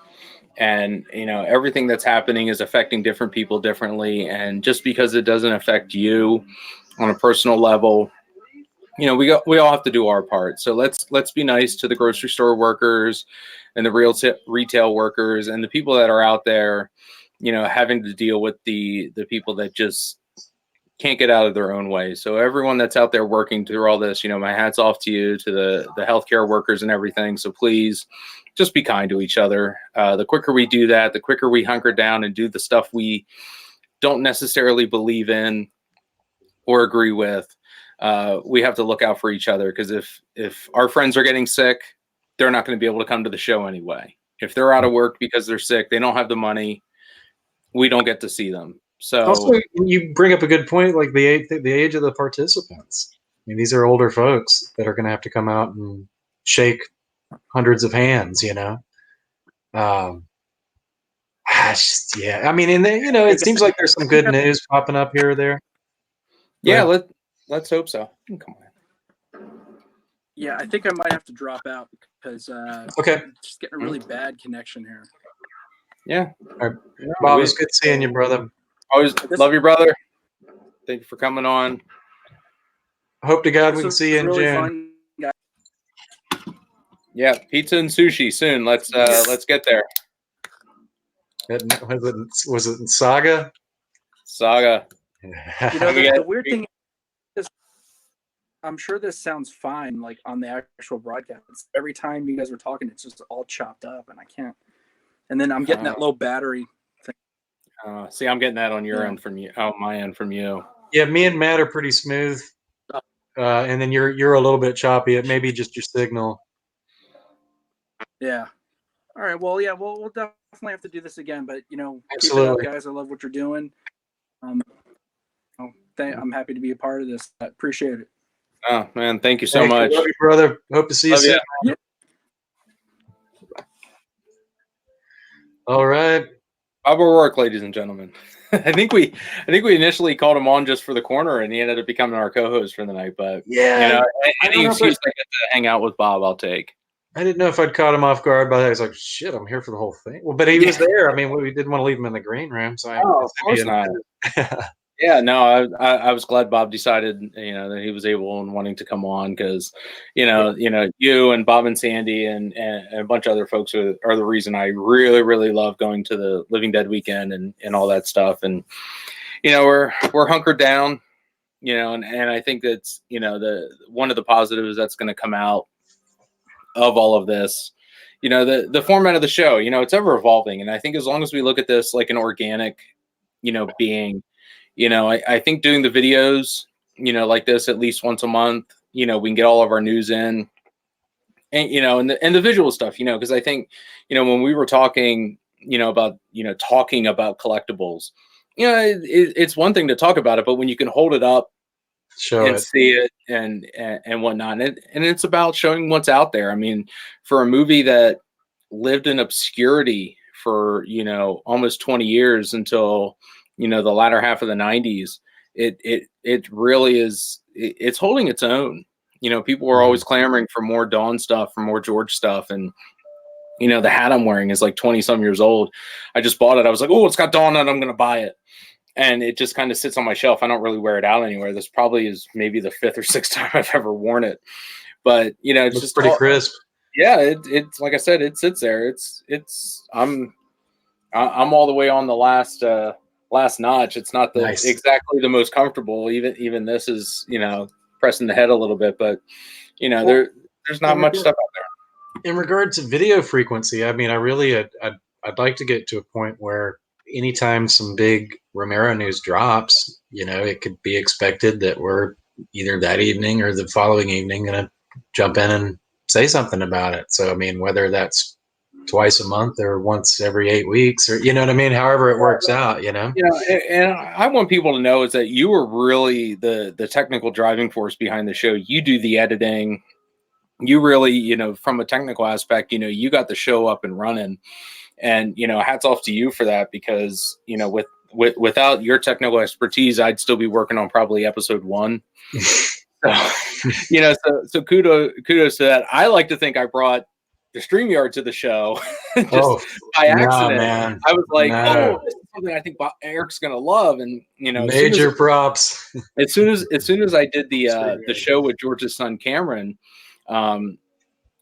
And, everything that's happening is affecting different people differently. And just because it doesn't affect you on a personal level, we all have to do our part. So let's be nice to the grocery store workers and the retail workers and the people that are out there, having to deal with the people that just can't get out of their own way. So everyone that's out there working through all this, my hat's off to you, to the healthcare workers and everything. So please just be kind to each other. The quicker we do that, the quicker we hunker down and do the stuff we don't necessarily believe in or agree with. We have to look out for each other, because if our friends are getting sick, they're not going to be able to come to the show anyway. If they're out of work because they're sick, they don't have the money, we don't get to see them. So also, you bring up a good point, like the age of the participants. I mean, these are older folks that are going to have to come out and shake hundreds of hands, yeah. I mean, and then, it seems like there's some good news popping up here or there. Yeah, let's hope so. Come on. Yeah, I think I might have to drop out because okay, just getting a really bad connection here. Yeah. All right. Bob, it was good seeing you, brother. Always love you, brother. Thank you for coming on. Hope to God we can see you in really June. Fun, guys. Yeah, pizza and sushi soon. Let's get there. Was it Saga? Saga. The weird thing is, I'm sure this sounds fine, like on the actual broadcast. Every time you guys are talking, it's just all chopped up, and I can't. And then I'm getting that low battery thing. See, I'm getting that on your end from you. Oh, my end from you. Yeah, me and Matt are pretty smooth, and then you're a little bit choppy. It may be just your signal. Yeah. All right. Well, yeah. We'll definitely have to do this again. But Absolutely. Keep it up, guys. I love what you're doing. I'm happy to be a part of this. I appreciate it. Oh man, thank you so much. Love you, brother. Hope to see you soon. Yeah. All right. Bob O'Rourke, ladies and gentlemen. I think we initially called him on just for the corner, and he ended up becoming our co-host for the night. But any excuse I get to hang out with Bob, I'll take. I didn't know if I'd caught him off guard, but I was like, "Shit, I'm here for the whole thing." Well, but he was there. I mean, we didn't want to leave him in the green room, so of course not. Yeah, no, I was glad Bob decided, that he was able and wanting to come on, because, you and Bob and Sandy and a bunch of other folks are the reason I really, really love going to the Living Dead weekend and all that stuff. And, we're hunkered down, and I think that's, one of the positives that's going to come out of all of this, the format of the show, it's ever evolving. And I think as long as we look at this like an organic, being, I think doing the videos, like this at least once a month, we can get all of our news in, and and the visual stuff, because I think, when we were talking, about, talking about collectibles, it's one thing to talk about it, but when you can hold it up, see it and whatnot, and it's about showing what's out there. I mean, for a movie that lived in obscurity for, almost 20 years until, the latter half of the 90s, it really is, it's holding its own. People were always clamoring for more Dawn stuff, for more George stuff. And, the hat I'm wearing is like 20 some years old. I just bought it. I was like, oh, it's got Dawn on it, I'm going to buy it. And it just kind of sits on my shelf. I don't really wear it out anywhere. This probably is maybe the 5th or 6th time I've ever worn it. But, it's looks just pretty crisp. Yeah. It's like I said, it sits there. I'm all the way on the last notch. It's not exactly the most comfortable. Even this is, pressing the head a little bit, but there's not much stuff out there. In regard to video frequency, I mean, I'd like to get to a point where anytime some big Romero news drops, it could be expected that we're either that evening or the following evening going to jump in and say something about it. So, I mean, whether that's twice a month or once every 8 weeks, or what I mean, however it works out, and I want people to know is that you were really the technical driving force behind the show. You do the editing, you really, from a technical aspect, you got the show up and running, and hats off to you for that, because without your technical expertise, I'd still be working on probably episode 1. So kudos to that. I like to think I brought the StreamYard to the show just by accident. man. I was like, oh, this is something I think Eric's gonna love. And major props. As soon as I did the show with George's son Cameron,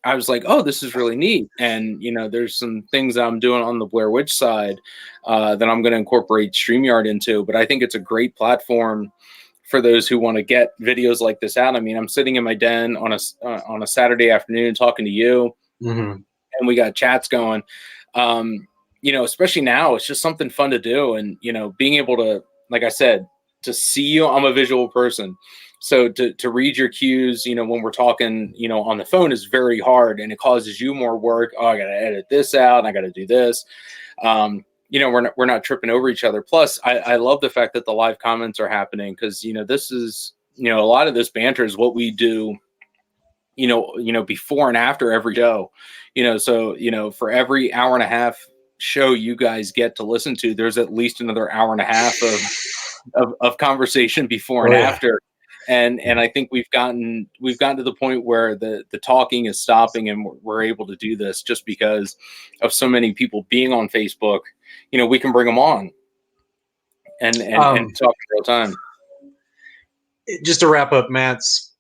I was like, oh, this is really neat. And there's some things that I'm doing on the Blair Witch side that I'm going to incorporate StreamYard into. But I think it's a great platform for those who want to get videos like this out. I mean, I'm sitting in my den on a Saturday afternoon talking to you, and we got chats going. Especially now, it's just something fun to do. And being able to, like I said, to see you, I'm a visual person. So to read your cues, when we're talking, on the phone is very hard, and it causes you more work. Oh, I got to edit this out, and I got to do this. We're not tripping over each other. Plus, I love the fact that the live comments are happening, because this is a lot of this banter is what we do. Before and after every show. So for every hour and a half show you guys get to listen to, there's at least another hour and a half of conversation before and after. And I think we've gotten to the point where the talking is stopping, and we're able to do this just because of so many people being on Facebook. We can bring them on and talk in real time. Just to wrap up Matt's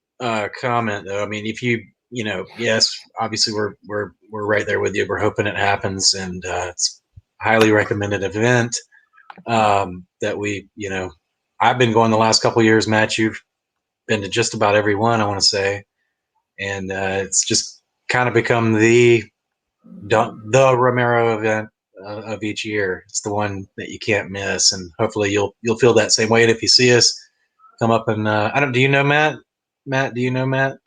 comment, though, I mean, if yes, obviously we're right there with you. We're hoping it happens, and it's a highly recommended event that we, I've been going the last couple of years. Matt, you've been to just about every one, I want to say, and it's just kind of become the Romero event of each year. It's the one that you can't miss, and hopefully you'll feel that same way. And if you see us, come up and do you know Matt? Matt, do you know Matt?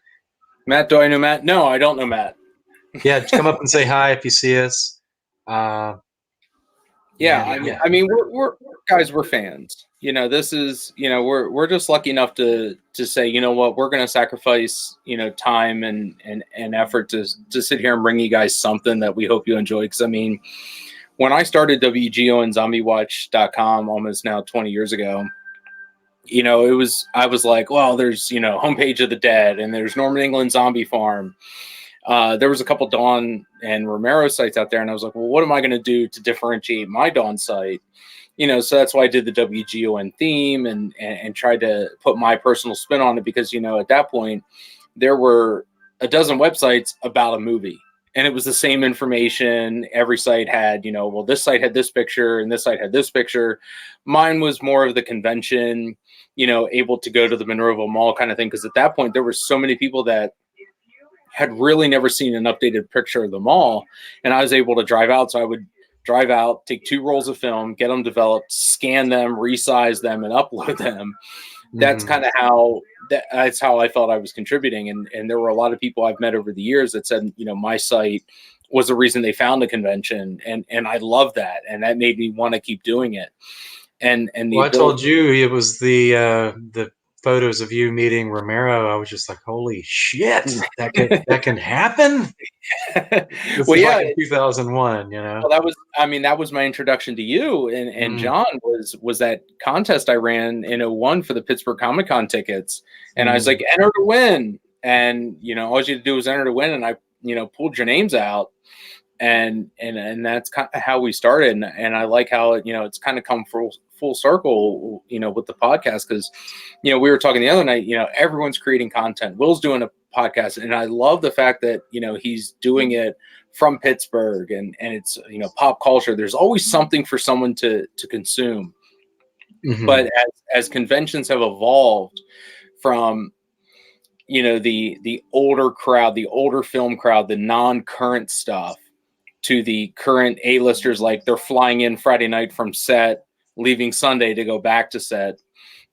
Matt, do I know Matt? No, I don't know Matt. Yeah, just come up and say hi if you see us. I mean, we're fans. This is, we're just lucky enough to say, you know what, we're going to sacrifice, time and effort to sit here and bring you guys something that we hope you enjoy. Because I mean, when I started WGON ZombieWatch.com almost now 20 years ago, I was like, well, there's, Homepage of the Dead, and there's Norman England Zombie Farm. There was a couple Dawn and Romero sites out there, and I was like, well, what am I going to do to differentiate my Dawn site? So that's why I did the WGON theme and tried to put my personal spin on it, because, at that point there were a dozen websites about a movie, and it was the same information. Every site had, well, this site had this picture and this site had this picture. Mine was more of the convention, able to go to the Monroeville Mall kind of thing. Because at that point, there were so many people that had really never seen an updated picture of the mall. And I was able to drive out. So I would drive out, take 2 rolls of film, get them developed, scan them, resize them, and upload them. That's kind of that's how I felt I was contributing. And there were a lot of people I've met over the years that said, my site was the reason they found the convention. And I love that. And that made me want to keep doing it. And I told you it was the photos of you meeting Romero. I was just like, holy shit, that can happen. Well, yeah, like in 2001, Well, that was my introduction to you, and John was that contest I ran in 01 for the Pittsburgh Comic Con tickets, and I was like, enter to win, and all you had to do was enter to win, and I pulled your names out, and that's kind of how we started, and I like how it's kind of come full circle, with the podcast, because we were talking the other night, everyone's creating content. Will's doing a podcast, and I love the fact that he's doing it from Pittsburgh, and it's pop culture. There's always something for someone to consume. But as conventions have evolved from the older crowd, the older film crowd, the non-current stuff, to the current A-listers, like they're flying in Friday night from set, leaving Sunday to go back to set.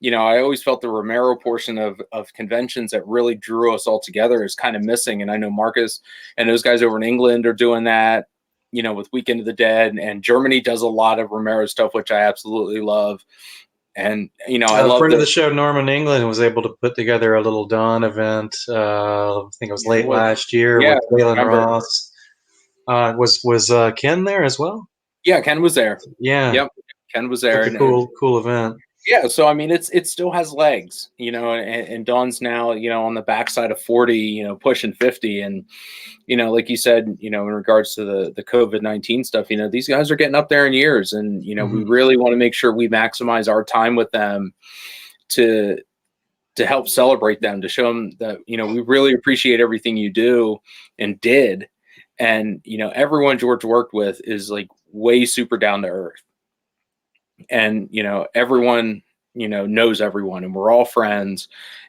I always felt the Romero portion of conventions that really drew us all together is kind of missing. And I know Marcus and those guys over in England are doing that, with Weekend of the Dead, and Germany does a lot of Romero stuff, which I absolutely love. And, I love friend of the show, Norman England, was able to put together a little Dawn event. I think it was late last year with Waylon Ross. Was Ken there as well? Yeah, Ken was there. Yeah. Yep. Ken was there. Such a cool event. Yeah, so I mean, it still has legs, and Dawn's now, on the backside of 40, pushing 50, and like you said, in regards to the COVID-19 stuff, these guys are getting up there in years, and we really want to make sure we maximize our time with them to help celebrate them, to show them that we really appreciate everything you do and did, and everyone George worked with is like way super down to earth. And everyone knows everyone, and we're all friends.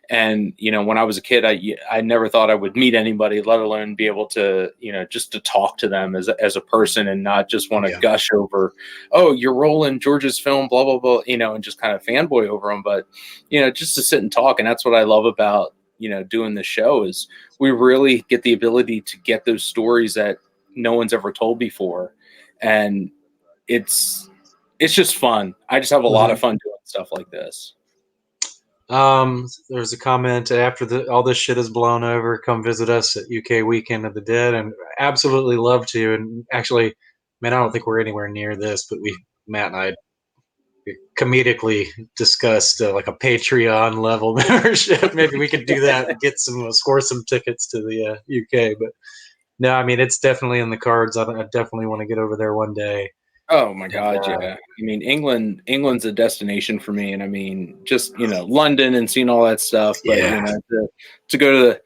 And when I was a kid, I never thought I would meet anybody, let alone be able to just to talk to them as a person, and not just want to gush over, oh, you're rolling George's film, blah blah blah, and just kind of fanboy over them. But just to sit and talk. And that's what I love about doing the show, is we really get the ability to get those stories that no one's ever told before. And it's just fun. I just have a lot of fun doing stuff like this. There's a comment: after all this shit is blown over, come visit us at UK Weekend of the Dead, and absolutely love to. And actually, man, I don't think we're anywhere near this, but Matt and I comedically discussed like a Patreon level membership. Maybe we could do that and get score some tickets to the UK. But no, I mean, it's definitely in the cards. I definitely want to get over there one day. Oh my God, yeah. I mean, England's a destination for me, and I mean, just London and seeing all that stuff. But to go to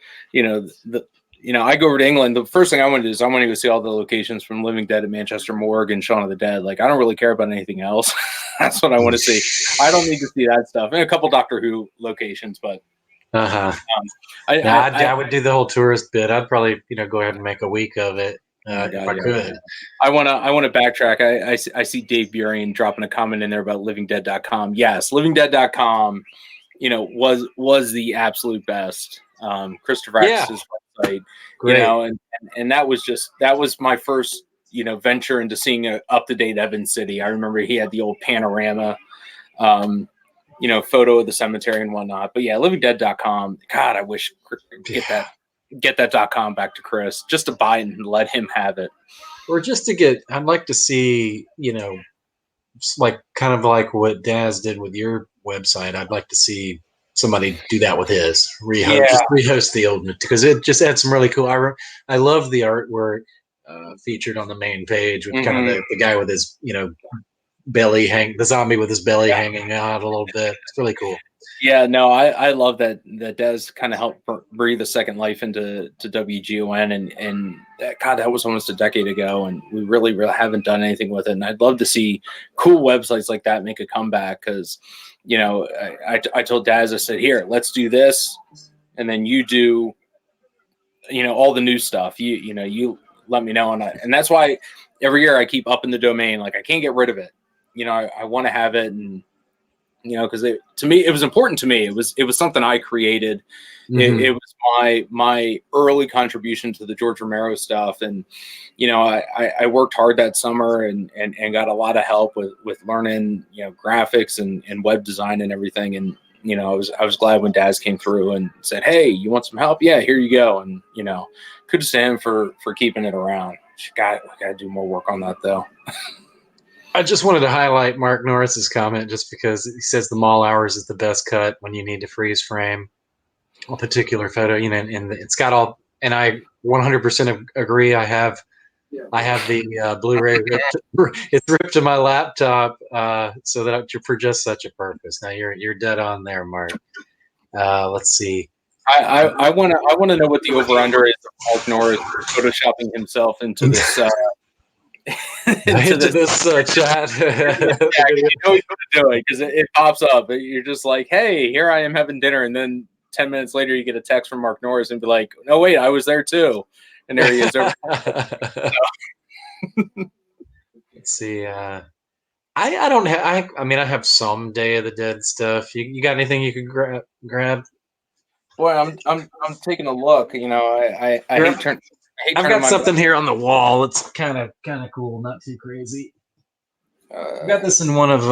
I go over to England. The first thing I want to do is I want to go see all the locations from Living Dead at Manchester Morgue and Shaun of the Dead. Like, I don't really care about anything else. That's what I want to see. I don't need to see that stuff, and a couple Doctor Who locations, but. I would do the whole tourist bit. I'd probably go ahead and make a week of it. If I could. I want to backtrack. I see Dave Burian dropping a comment in there about livingdead.com. Yes, livingdead.com, was the absolute best. Christopher Stavrakis' website, Great. And that was my first, venture into seeing a up-to-date Evans City. I remember he had the old panorama, photo of the cemetery and whatnot. But yeah, livingdead.com. God, I wish get that .com back to Chris, just to buy it and let him have it. Or just to I'd like to see, like kind of like what Daz did with your website. I'd like to see somebody do that with his just rehost the old, because it just had some really cool. I love the artwork featured on the main page with kind of the guy with his the zombie with his belly hanging out a little bit. It's really cool. Yeah, no, I love that Des kind of helped breathe a second life into WGON, and God, that was almost a decade ago, and we really haven't done anything with it. And I'd love to see cool websites like that make a comeback, because I told Daz, I said, here, let's do this, and then you do all the new stuff. You let me know, and that's why every year I keep upping the domain. Like, I can't get rid of it. I want to have it, and because to me, it was important to me. It was something I created. It was my early contribution to the George Romero stuff. And, I worked hard that summer and got a lot of help with learning, graphics and web design and everything. And, I was glad when Daz came through and said, hey, you want some help? Yeah, here you go. And, kudos to him for keeping it around. Got to do more work on that though. I just wanted to highlight Mark Norris's comment, just because he says the mall hours is the best cut when you need to freeze frame a particular photo, and it's got all, and I 100% agree. I have the Blu-ray it's ripped to my laptop, so that for just such a purpose. Now you're dead on there, Mark. Let's see. I want to know what the over-under is of Mark Norris photoshopping himself into this into this chat. You know what to do it, because it pops up. You're just like, hey, here I am having dinner, and then 10 minutes later you get a text from Mark Norris and be like, no, wait, I was there too. And there he is. Let's see. I don't have. I mean, I have some Day of the Dead stuff. You got anything you could grab? Well, I'm taking a look. I hate I've got something here on the wall. It's kind of cool, not too crazy. I got this in one of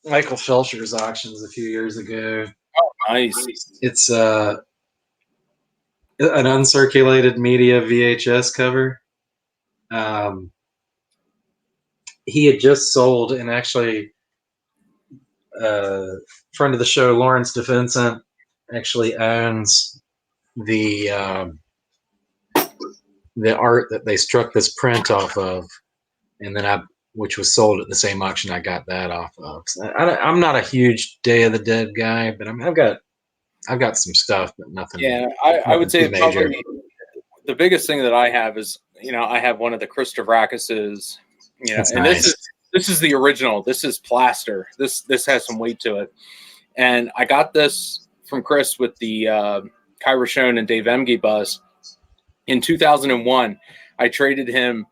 Michael Felcher's auctions a few years ago. Oh, nice. It's an uncirculated media VHS cover. He had just sold, and actually friend of the show, Lawrence DeVincent, actually owns the art that they struck this print off of, and then which was sold at the same auction I got that off of. So I'm not a huge Day of the Dead guy, but I've got some stuff, but nothing. Yeah, I would say major. probably the biggest thing that I have is, I have one of the Stavrakises, That's and nice. this is the original. This is plaster. This has some weight to it, and I got this from Chris with the Kyra Schoen and Dave Emge bus in 2001. I traded him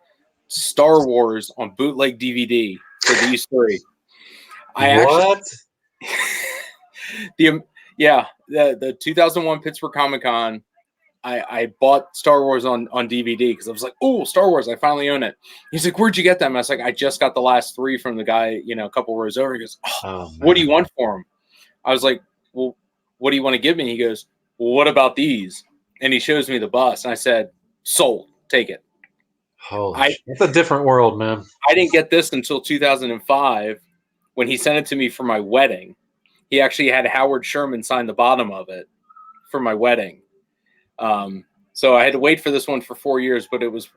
Star Wars on bootleg DVD for these three. What? The 2001 Pittsburgh Comic Con, I bought Star Wars on DVD because I was like, oh, Star Wars, I finally own it. He's like, where'd you get them? I was like, I just got the last three from the guy, a couple rows over. He goes, what do you want for them? I was like, well, what do you want to give me? He goes, well, what about these? And he shows me the bus. And I said, sold, take it. It's a different world, man. I didn't get this until 2005 when he sent it to me for my wedding. He actually had Howard Sherman sign the bottom of it for my wedding. So I had to wait for this one for 4 years, but it was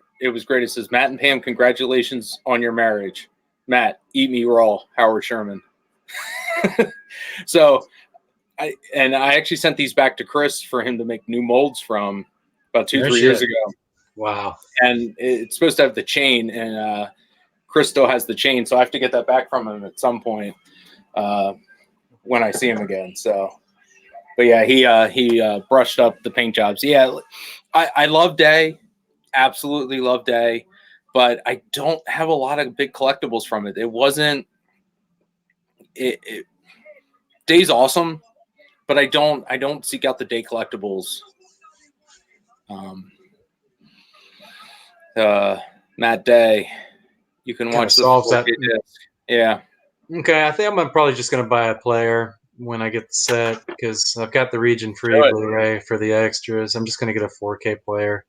great. It says, Matt and Pam, congratulations on your marriage. Matt, eat me raw, Howard Sherman. So I actually sent these back to Chris for him to make new molds from about 2-3 years ago. Wow. And it's supposed to have the chain, and Chris still has the chain, so I have to get that back from him at some point when I see him again. So, but yeah, he brushed up the paint jobs. Yeah, I love Day, absolutely love Day, but I don't have a lot of big collectibles from it. It wasn't. Day's awesome, but I don't seek out the Day collectibles. Matt Day, you can watch the solves that. disc. Yeah. Okay, I think I'm probably just going to buy a player when I get the set because I've got the region-free Blu-ray for the extras. I'm just going to get a 4K player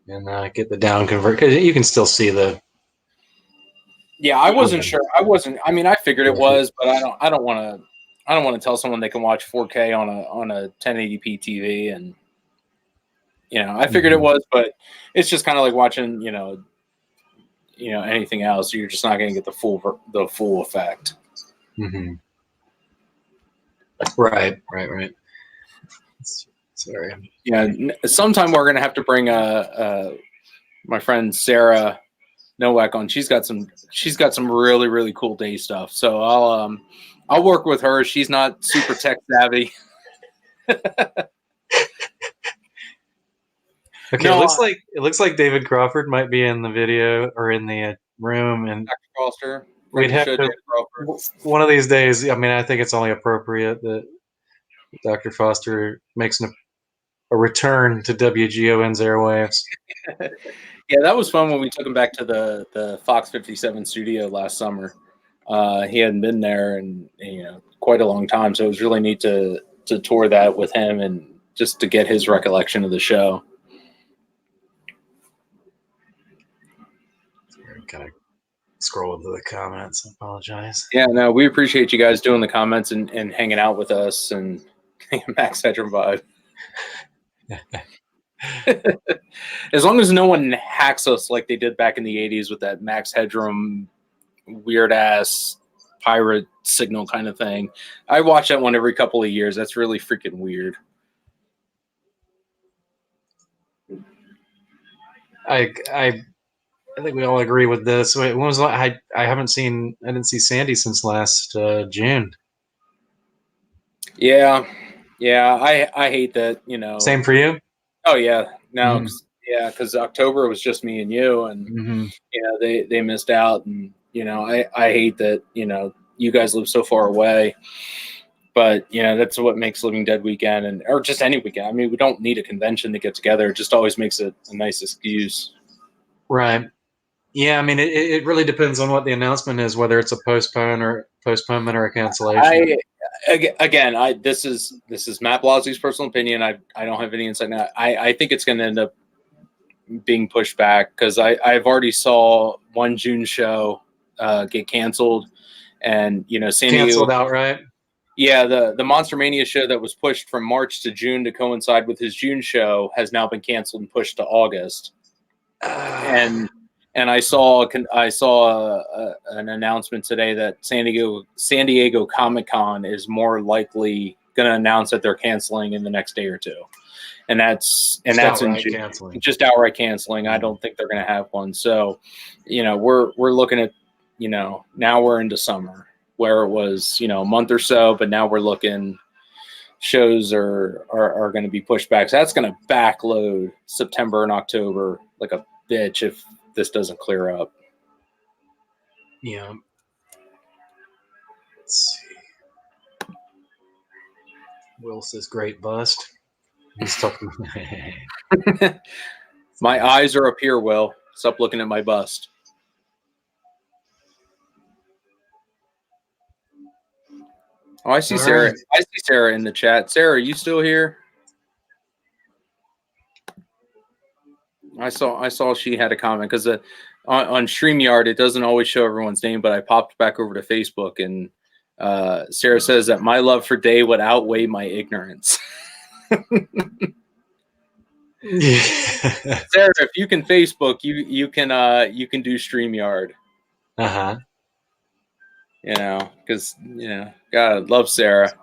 and get the down convert because you can still see the. Yeah, I wasn't sure. I mean, I figured it was, but I don't want to tell someone they can watch 4K on a 1080p TV, and I figured it was, but it's just kind of like watching anything else. You're just not going to get the full effect. Mm-hmm. Right. Sorry. Yeah, sometime we're going to have to bring my friend Sarah Nowak on. She's got some really, really cool Day stuff. So I'll work with her. She's not super tech savvy. Okay, it looks like David Crawford might be in the video or in the room, and Dr. Foster. We'd have to one of these days. I mean, I think it's only appropriate that Dr. Foster makes a return to WGON's airwaves. Yeah, that was fun when we took him back to the Fox 57 studio last summer. He hadn't been there in quite a long time, so it was really neat to tour that with him and just to get his recollection of the show. Kind of scroll into the comments. I apologize. Yeah, no, we appreciate you guys doing the comments and hanging out with us and Max Headroom vibe. As long as no one hacks us like they did back in the 80s with that Max Headroom weird ass pirate signal kind of thing. I watch that one every couple of years. That's really freaking weird. I think we all agree with this. Wait, when was I didn't see Sandy since last June. Yeah, I hate that. Same for you. Oh yeah, no, because October was just me and you, and they missed out, and I hate that you guys live so far away, but that's what makes Living Dead weekend or just any weekend. I mean, we don't need a convention to get together. It just always makes it a nice excuse. Right. Yeah, I mean, it really depends on what the announcement is, whether it's a postponement or a cancellation. This is Matt Blazzi's personal opinion. I don't have any insight now. I think it's going to end up being pushed back because I've already saw one June show get canceled, And San Diego Canceled outright. Yeah, the Monster Mania show that was pushed from March to June to coincide with his June show has now been canceled and pushed to August. And I saw an announcement today that San Diego Comic-Con is more likely going to announce that they're canceling in the next day or two, and that's in June. Canceling. Just outright canceling. I don't think they're going to have one. So, we're looking at now we're into summer, where it was, a month or so, but now we're looking, shows are going to be pushed back. So that's going to backload September and October like a bitch if this doesn't clear up. Yeah. Let's see. Will says great bust. He's talking. My eyes are up here, Will. Stop looking at my bust. Oh, I see Sarah. Right. I see Sarah in the chat. Sarah, are you still here? I saw she had a comment because on StreamYard it doesn't always show everyone's name, but I popped back over to Facebook and Sarah says that my love for Day would outweigh my ignorance. Yeah. Sarah, if you can Facebook, you can do StreamYard. Uh-huh. Because God, love Sarah.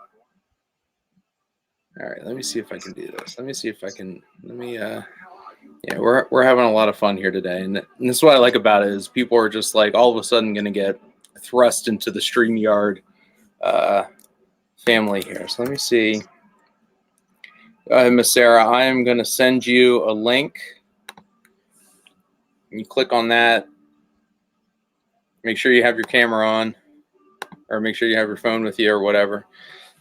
All right, let me see if I can do this. We're having a lot of fun here today, and this is what I like about it is people are just like all of a sudden going to get thrust into the StreamYard family here. So let me see. Miss Sarah, I am going to send you a link. You click on that. Make sure you have your camera on, or make sure you have your phone with you, or whatever.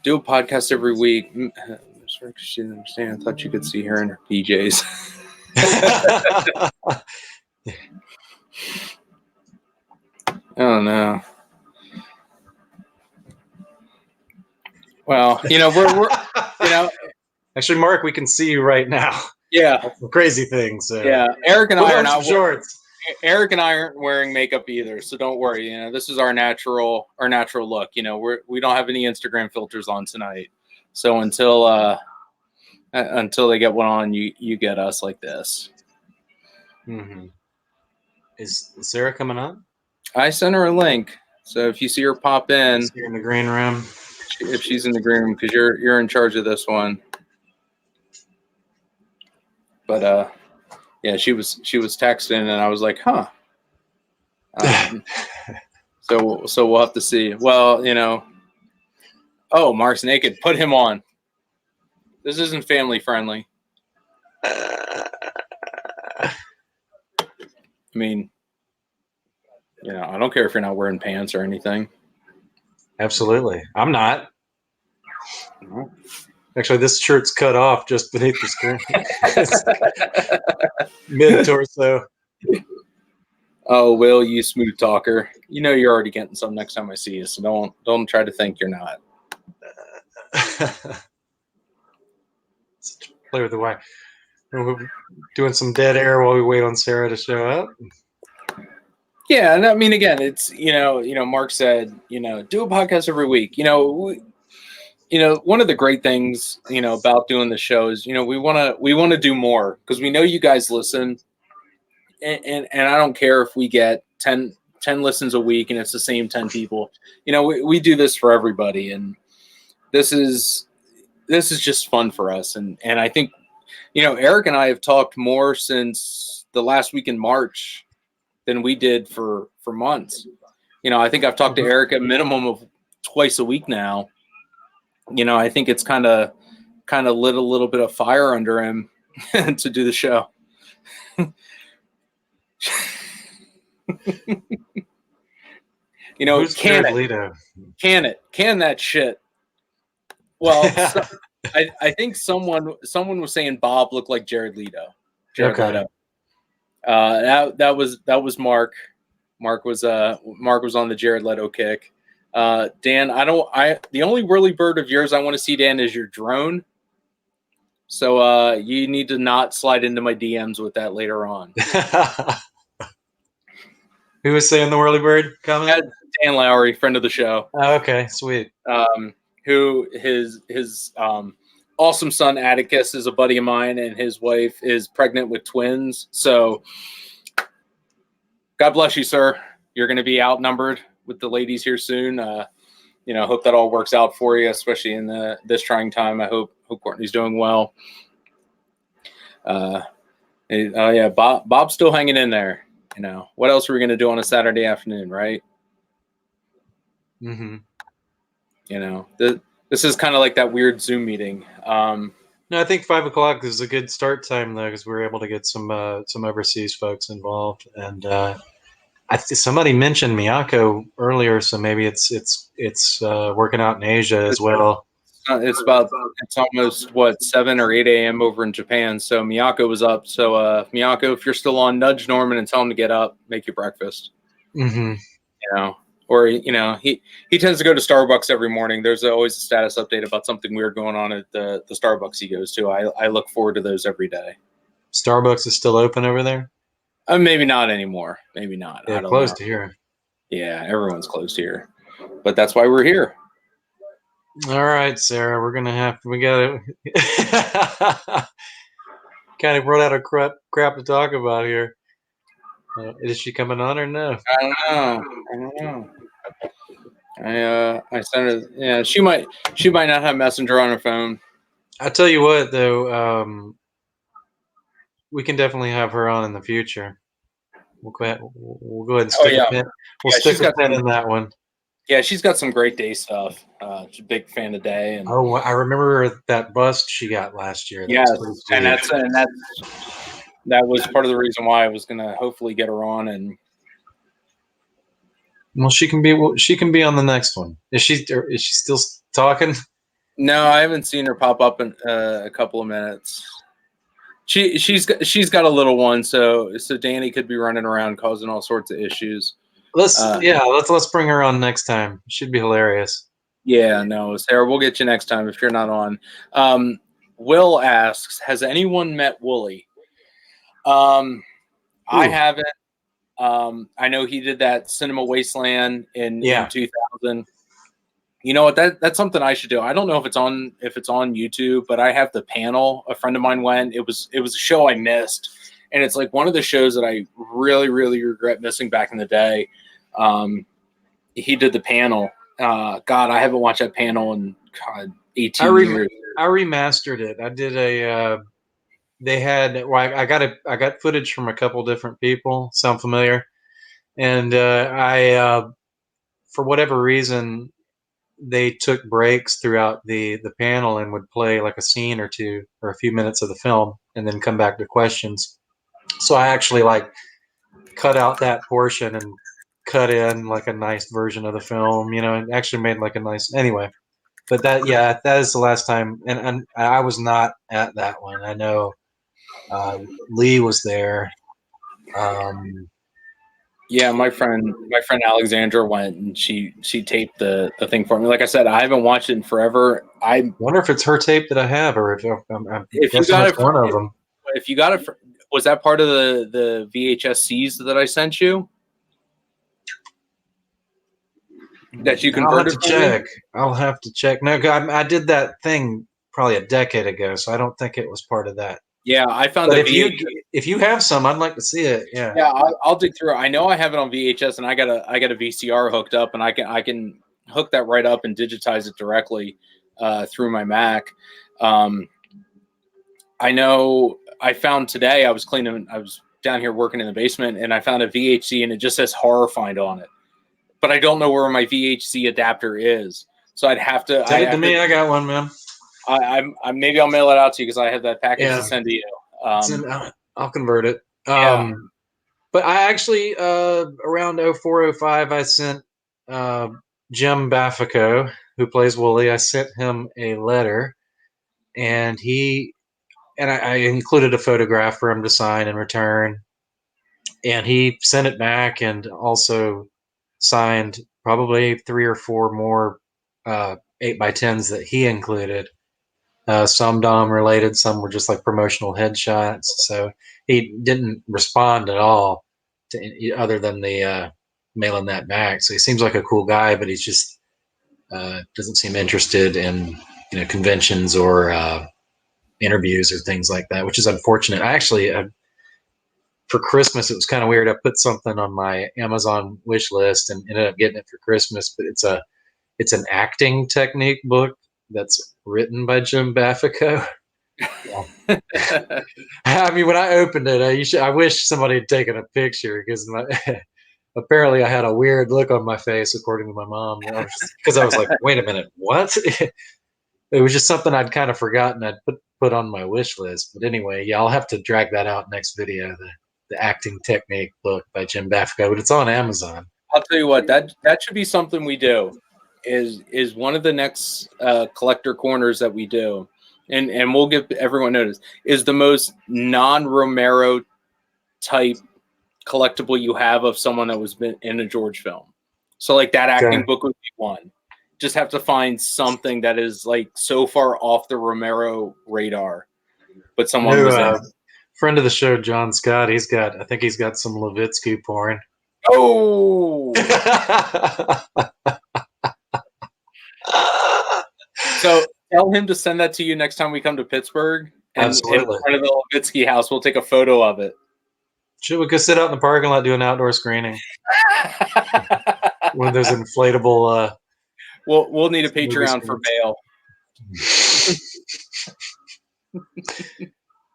Do a podcast every week. She didn't understand. I thought you could see her in her PJs. Oh no. Well, we're Actually, Mark, we can see you right now. Yeah. That's the crazy thing. So Yeah, Eric and I are not shorts. Eric and I aren't wearing makeup either, so don't worry. This is our natural look. We don't have any Instagram filters on tonight. So until they get one on, you get us like this. Mm-hmm. Is Sarah coming up? I sent her a link, so if you see her pop in, Here in the green room. if she's in the green room, because you're in charge of this one. But yeah, she was texting, and I was like, huh. So we'll have to see. Well, oh, Mark's naked. Put him on. This isn't family friendly. I mean, I don't care if you're not wearing pants or anything. Absolutely. I'm not. Actually, this shirt's cut off just beneath the screen. Mid-torso. Oh, Will, you smooth talker. You're already getting some next time I see you, so don't try to think you're not. Play with the wire. We're doing some dead air while we wait on Sarah to show up. Yeah, and I mean, again, it's Mark said, do a podcast every week. One of the great things about doing the show is we want to do more because we know you guys listen, and I don't care if we get 10 listens a week and it's the same 10 people. We do this for everybody, and this is just fun for us, and I think Eric and I have talked more since the last week in March than we did for months. I think I've talked to Eric a minimum of twice a week now. I think it's kind of lit a little bit of fire under him to do the show. Who's can that shit. Well, I think someone was saying Bob looked like Jared Leto. Leto. That was Mark. Mark was on the Jared Leto kick. Dan, the only whirly bird of yours I want to see, Dan, is your drone. So you need to not slide into my DMs with that later on. Who was saying the whirly bird comment? Dan Lowry, friend of the show. Oh, okay, sweet. Who his awesome son Atticus is a buddy of mine, and his wife is pregnant with twins. So, God bless you, sir. You're going to be outnumbered with the ladies here soon. Hope that all works out for you, especially in this trying time. I hope Courtney's doing well. Yeah, Bob's still hanging in there. What else are we going to do on a Saturday afternoon, right? Mm-hmm. This is kind of like that weird Zoom meeting. No, I think 5 o'clock is a good start time though, because we were able to get some overseas folks involved, and somebody mentioned Miyako earlier, so maybe it's working out in Asia as well. It's almost 7 or 8 a.m. over in Japan. So Miyako was up. So Miyako, if you're still on, nudge Norman and tell him to get up, make you breakfast. Mm-hmm. Or he tends to go to Starbucks every morning. There's always a status update about something weird going on at the Starbucks he goes to. I look forward to those every day. Starbucks is still open over there? Maybe not anymore. Maybe not. Yeah, I don't close know. to here. Yeah, everyone's closed here, but that's why we're here. All right, Sarah, we got to kind of run out of crap to talk about here. Is she coming on or no? I don't know. I sent her. Yeah, she might not have Messenger on her phone. I tell you what, though, we can definitely have her on in the future. We'll go ahead and stick a pin. We'll stick a pin in that one. Yeah, she's got some great day stuff. She's a big fan of Day. And I remember that bust she got last year. Yeah, and that was part of the reason why I was gonna hopefully get her on. And well, she can be on the next one. Is she still talking? No, I haven't seen her pop up in a couple of minutes. She's got a little one, so Danny could be running around causing all sorts of issues. Let's bring her on next time. She'd be hilarious. Yeah, no, Sarah, we'll get you next time if you're not on. Will asks, has anyone met Wooly? I haven't. I know he did that Cinema Wasteland in 2000. You know what? That's something I should do. I don't know if it's on YouTube, but I have the panel. A friend of mine went. It was a show I missed, and it's like one of the shows that I really, really regret missing back in the day. He did the panel. God, I haven't watched that panel in 18 years. I remastered it. I did I got footage from a couple different people. Sound familiar? And for whatever reason, they took breaks throughout the panel and would play like a scene or two or a few minutes of the film and then come back to questions. So I actually cut out that portion and cut in like a nice version of the film, and actually made like a nice anyway. But that is the last time, and I was not at that one. I know Lee was there. Yeah, my friend Alexandra went and she taped the thing for me. Like I said, I haven't watched it in forever. I wonder if it's her tape that I have, or if you got it, one of them. If you got it, was that part of the VHSCs that I sent you? That you converted? I'll have to check. No, I did that thing probably a decade ago, so I don't think it was part of that. Yeah, I found. But if you have some, I'd like to see it. Yeah. Yeah, I'll dig through it. I know I have it on VHS, and I got a VCR hooked up, and I can hook that right up and digitize it directly through my Mac. I know I found today. I was down here working in the basement, and I found a VHC, and it just says Horror Find on it. But I don't know where my VHC adapter is, so I'd have to. Send it to me. I got one, man. Maybe I'll mail it out to you because I have that package to send to you. I'll convert it. Yeah. But I actually around 0405 I sent Jim Baffico, who plays Wooly. I sent him a letter, and I included a photograph for him to sign and return, and he sent it back and also signed probably 3 or 4 more 8x10s that he included. Some Dom related, some were just like promotional headshots. So he didn't respond at all to other than the mailing that back. So he seems like a cool guy, but he's just doesn't seem interested in conventions or interviews or things like that, which is unfortunate. I actually for Christmas, it was kind of weird. I put something on my Amazon wish list and ended up getting it for Christmas, but it's an acting technique book that's written by Jim Baffico. I mean, when I opened it, I wish somebody had taken a picture because apparently I had a weird look on my face, according to my mom, because I was like, wait a minute, what? It was just something I'd kind of forgotten I'd put on my wish list. But anyway, yeah, I'll have to drag that out next video, the acting technique book by Jim Baffico, but it's on Amazon. I'll tell you what, that should be something we do. Is one of the next collector corners that we do, and we'll give everyone notice, is the most non-Romero type collectible you have of someone that was in a George film. So like that acting book would be one. Just have to find something that is like so far off the Romero radar, but someone was in. Friend of the show, John Scott. I think he's got some Levitsky porn. Oh. So tell him to send that to you next time we come to Pittsburgh. And Absolutely. In front of the Levitsky house, we'll take a photo of it. Should we go sit out in the parking lot, do an outdoor screening? One of those inflatable. We'll need a Patreon for bail.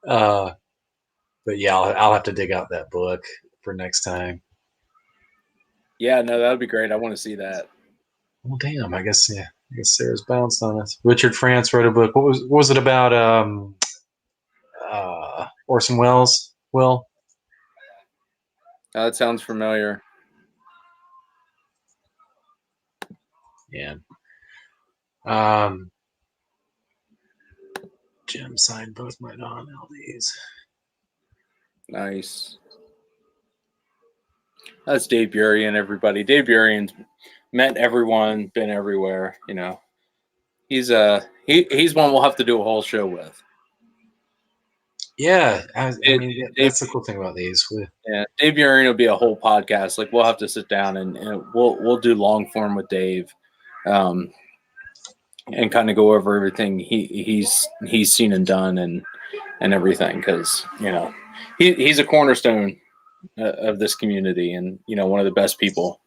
But yeah, I'll have to dig out that book for next time. Yeah, no, that would be great. I want to see that. Well, damn. I guess Sarah's bounced on us. Richard France wrote a book. What was it about? Orson Welles. Will. That sounds familiar. Yeah. Jim signed both my non-LDs. Nice. That's Dave Burien, everybody. Dave Burien's met everyone, been everywhere. He's one we'll have to do a whole show with. Yeah, I mean that's the cool thing about these. Yeah, Dave Burien will be a whole podcast. Like we'll have to sit down and we'll do long form with Dave, and kind of go over everything he's seen and done and everything, because he's a cornerstone of this community and one of the best people.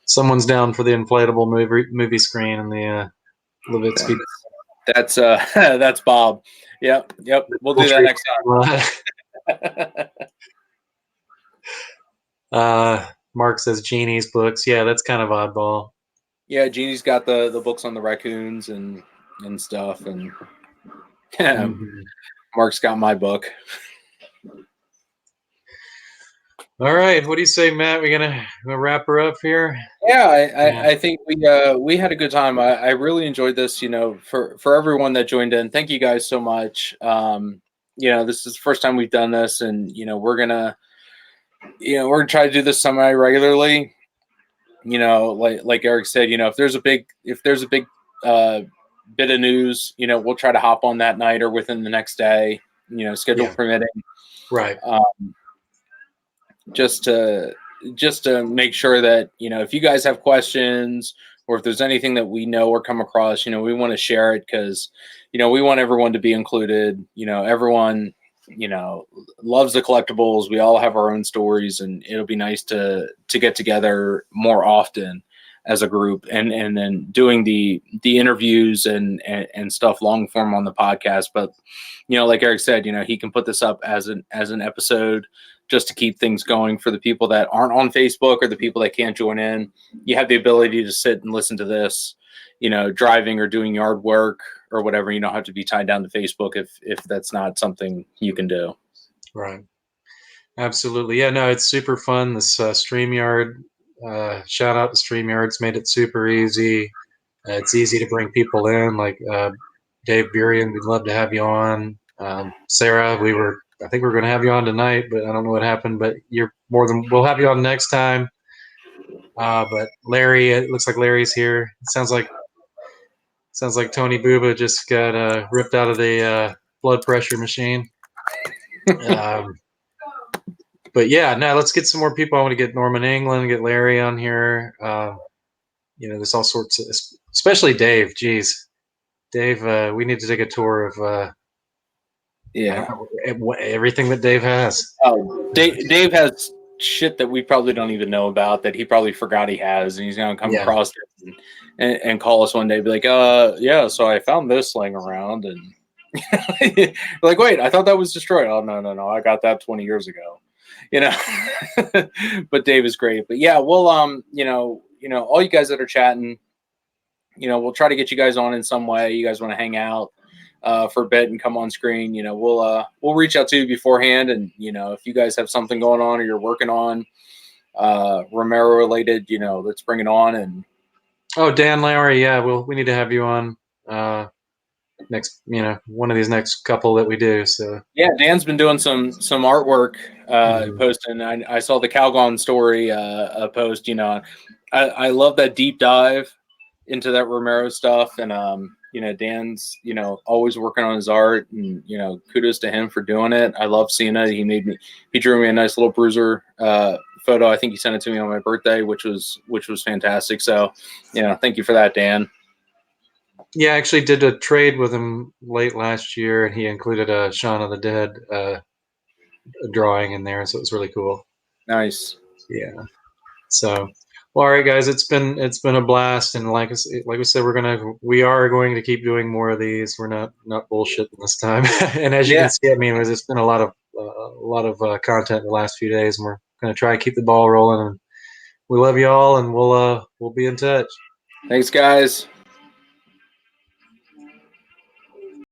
Someone's down for the inflatable movie screen and the Levitsky. That's Bob. Yep. We'll do that next time. Mark says Jeannie's books. Yeah, that's kind of oddball. Yeah, Jeannie's got the books on the raccoons and stuff, and Mark's got my book. All right, what do you say, Matt? We're gonna wrap her up here. Yeah, I think we had a good time. I really enjoyed this. For everyone that joined in, thank you guys so much. This is the first time we've done this, and we're gonna try to do this semi regularly. Like Eric said, if there's a big bit of news, we'll try to hop on that night or within the next day. Schedule permitting. Right. Just to make sure that if you guys have questions or if there's anything that we know or come across, we want to share it, because we want everyone to be included. Everyone loves the collectibles. We all have our own stories, and it'll be nice to get together more often as a group, and then doing the interviews and stuff long form on the podcast. But like Eric said, he can put this up as an episode just to keep things going for the people that aren't on Facebook or the people that can't join in. You have the ability to sit and listen to this, driving or doing yard work or whatever. You don't have to be tied down to Facebook if that's not something you can do. Right. Absolutely. Yeah, no, it's super fun. This StreamYard, shout out to StreamYard. It's made it super easy. It's easy to bring people in, like Dave Burien. We'd love to have you on. Sarah, I think we're going to have you on tonight, but I don't know what happened. But we'll have you on next time. But Larry, it looks like Larry's here. It sounds like Tony Booba just got ripped out of the blood pressure machine. But yeah, no, let's get some more people. I want to get Norman England, get Larry on here. There's all sorts of, especially Dave. Geez, Dave, we need to take a tour of everything that Dave has. Oh, Dave has shit that we probably don't even know about that he probably forgot he has, and he's gonna come across it and call us one day, be like, yeah, so I found this laying around, and like, wait, I thought that was destroyed. Oh, no, I got that 20 years ago. But Dave is great. But yeah, we'll all you guys that are chatting, we'll try to get you guys on in some way. You guys want to hang out for a bit and come on screen, we'll reach out to you beforehand, and if you guys have something going on or you're working on Romero related, let's bring it on. And Dan Lowry, yeah, we need to have you on next, one of these next couple that we do. So yeah, Dan's been doing some artwork posting. I saw the Calgon story post. I love that deep dive into that Romero stuff, and Dan's always working on his art, and kudos to him for doing it. I love seeing it. He drew me a nice little bruiser photo. I think he sent it to me on my birthday, which was fantastic. So thank you for that, Dan. Yeah, I actually did a trade with him late last year, and he included a Shaun of the Dead drawing in there, so it was really cool. Nice. Yeah. So, well, all right, guys, it's been a blast, and like we said, we are going to keep doing more of these. We're not bullshitting this time, and as you can see, I mean, there's been a lot of content in the last few days, and we're going to try and keep the ball rolling. And we love you all, and we'll be in touch. Thanks, guys.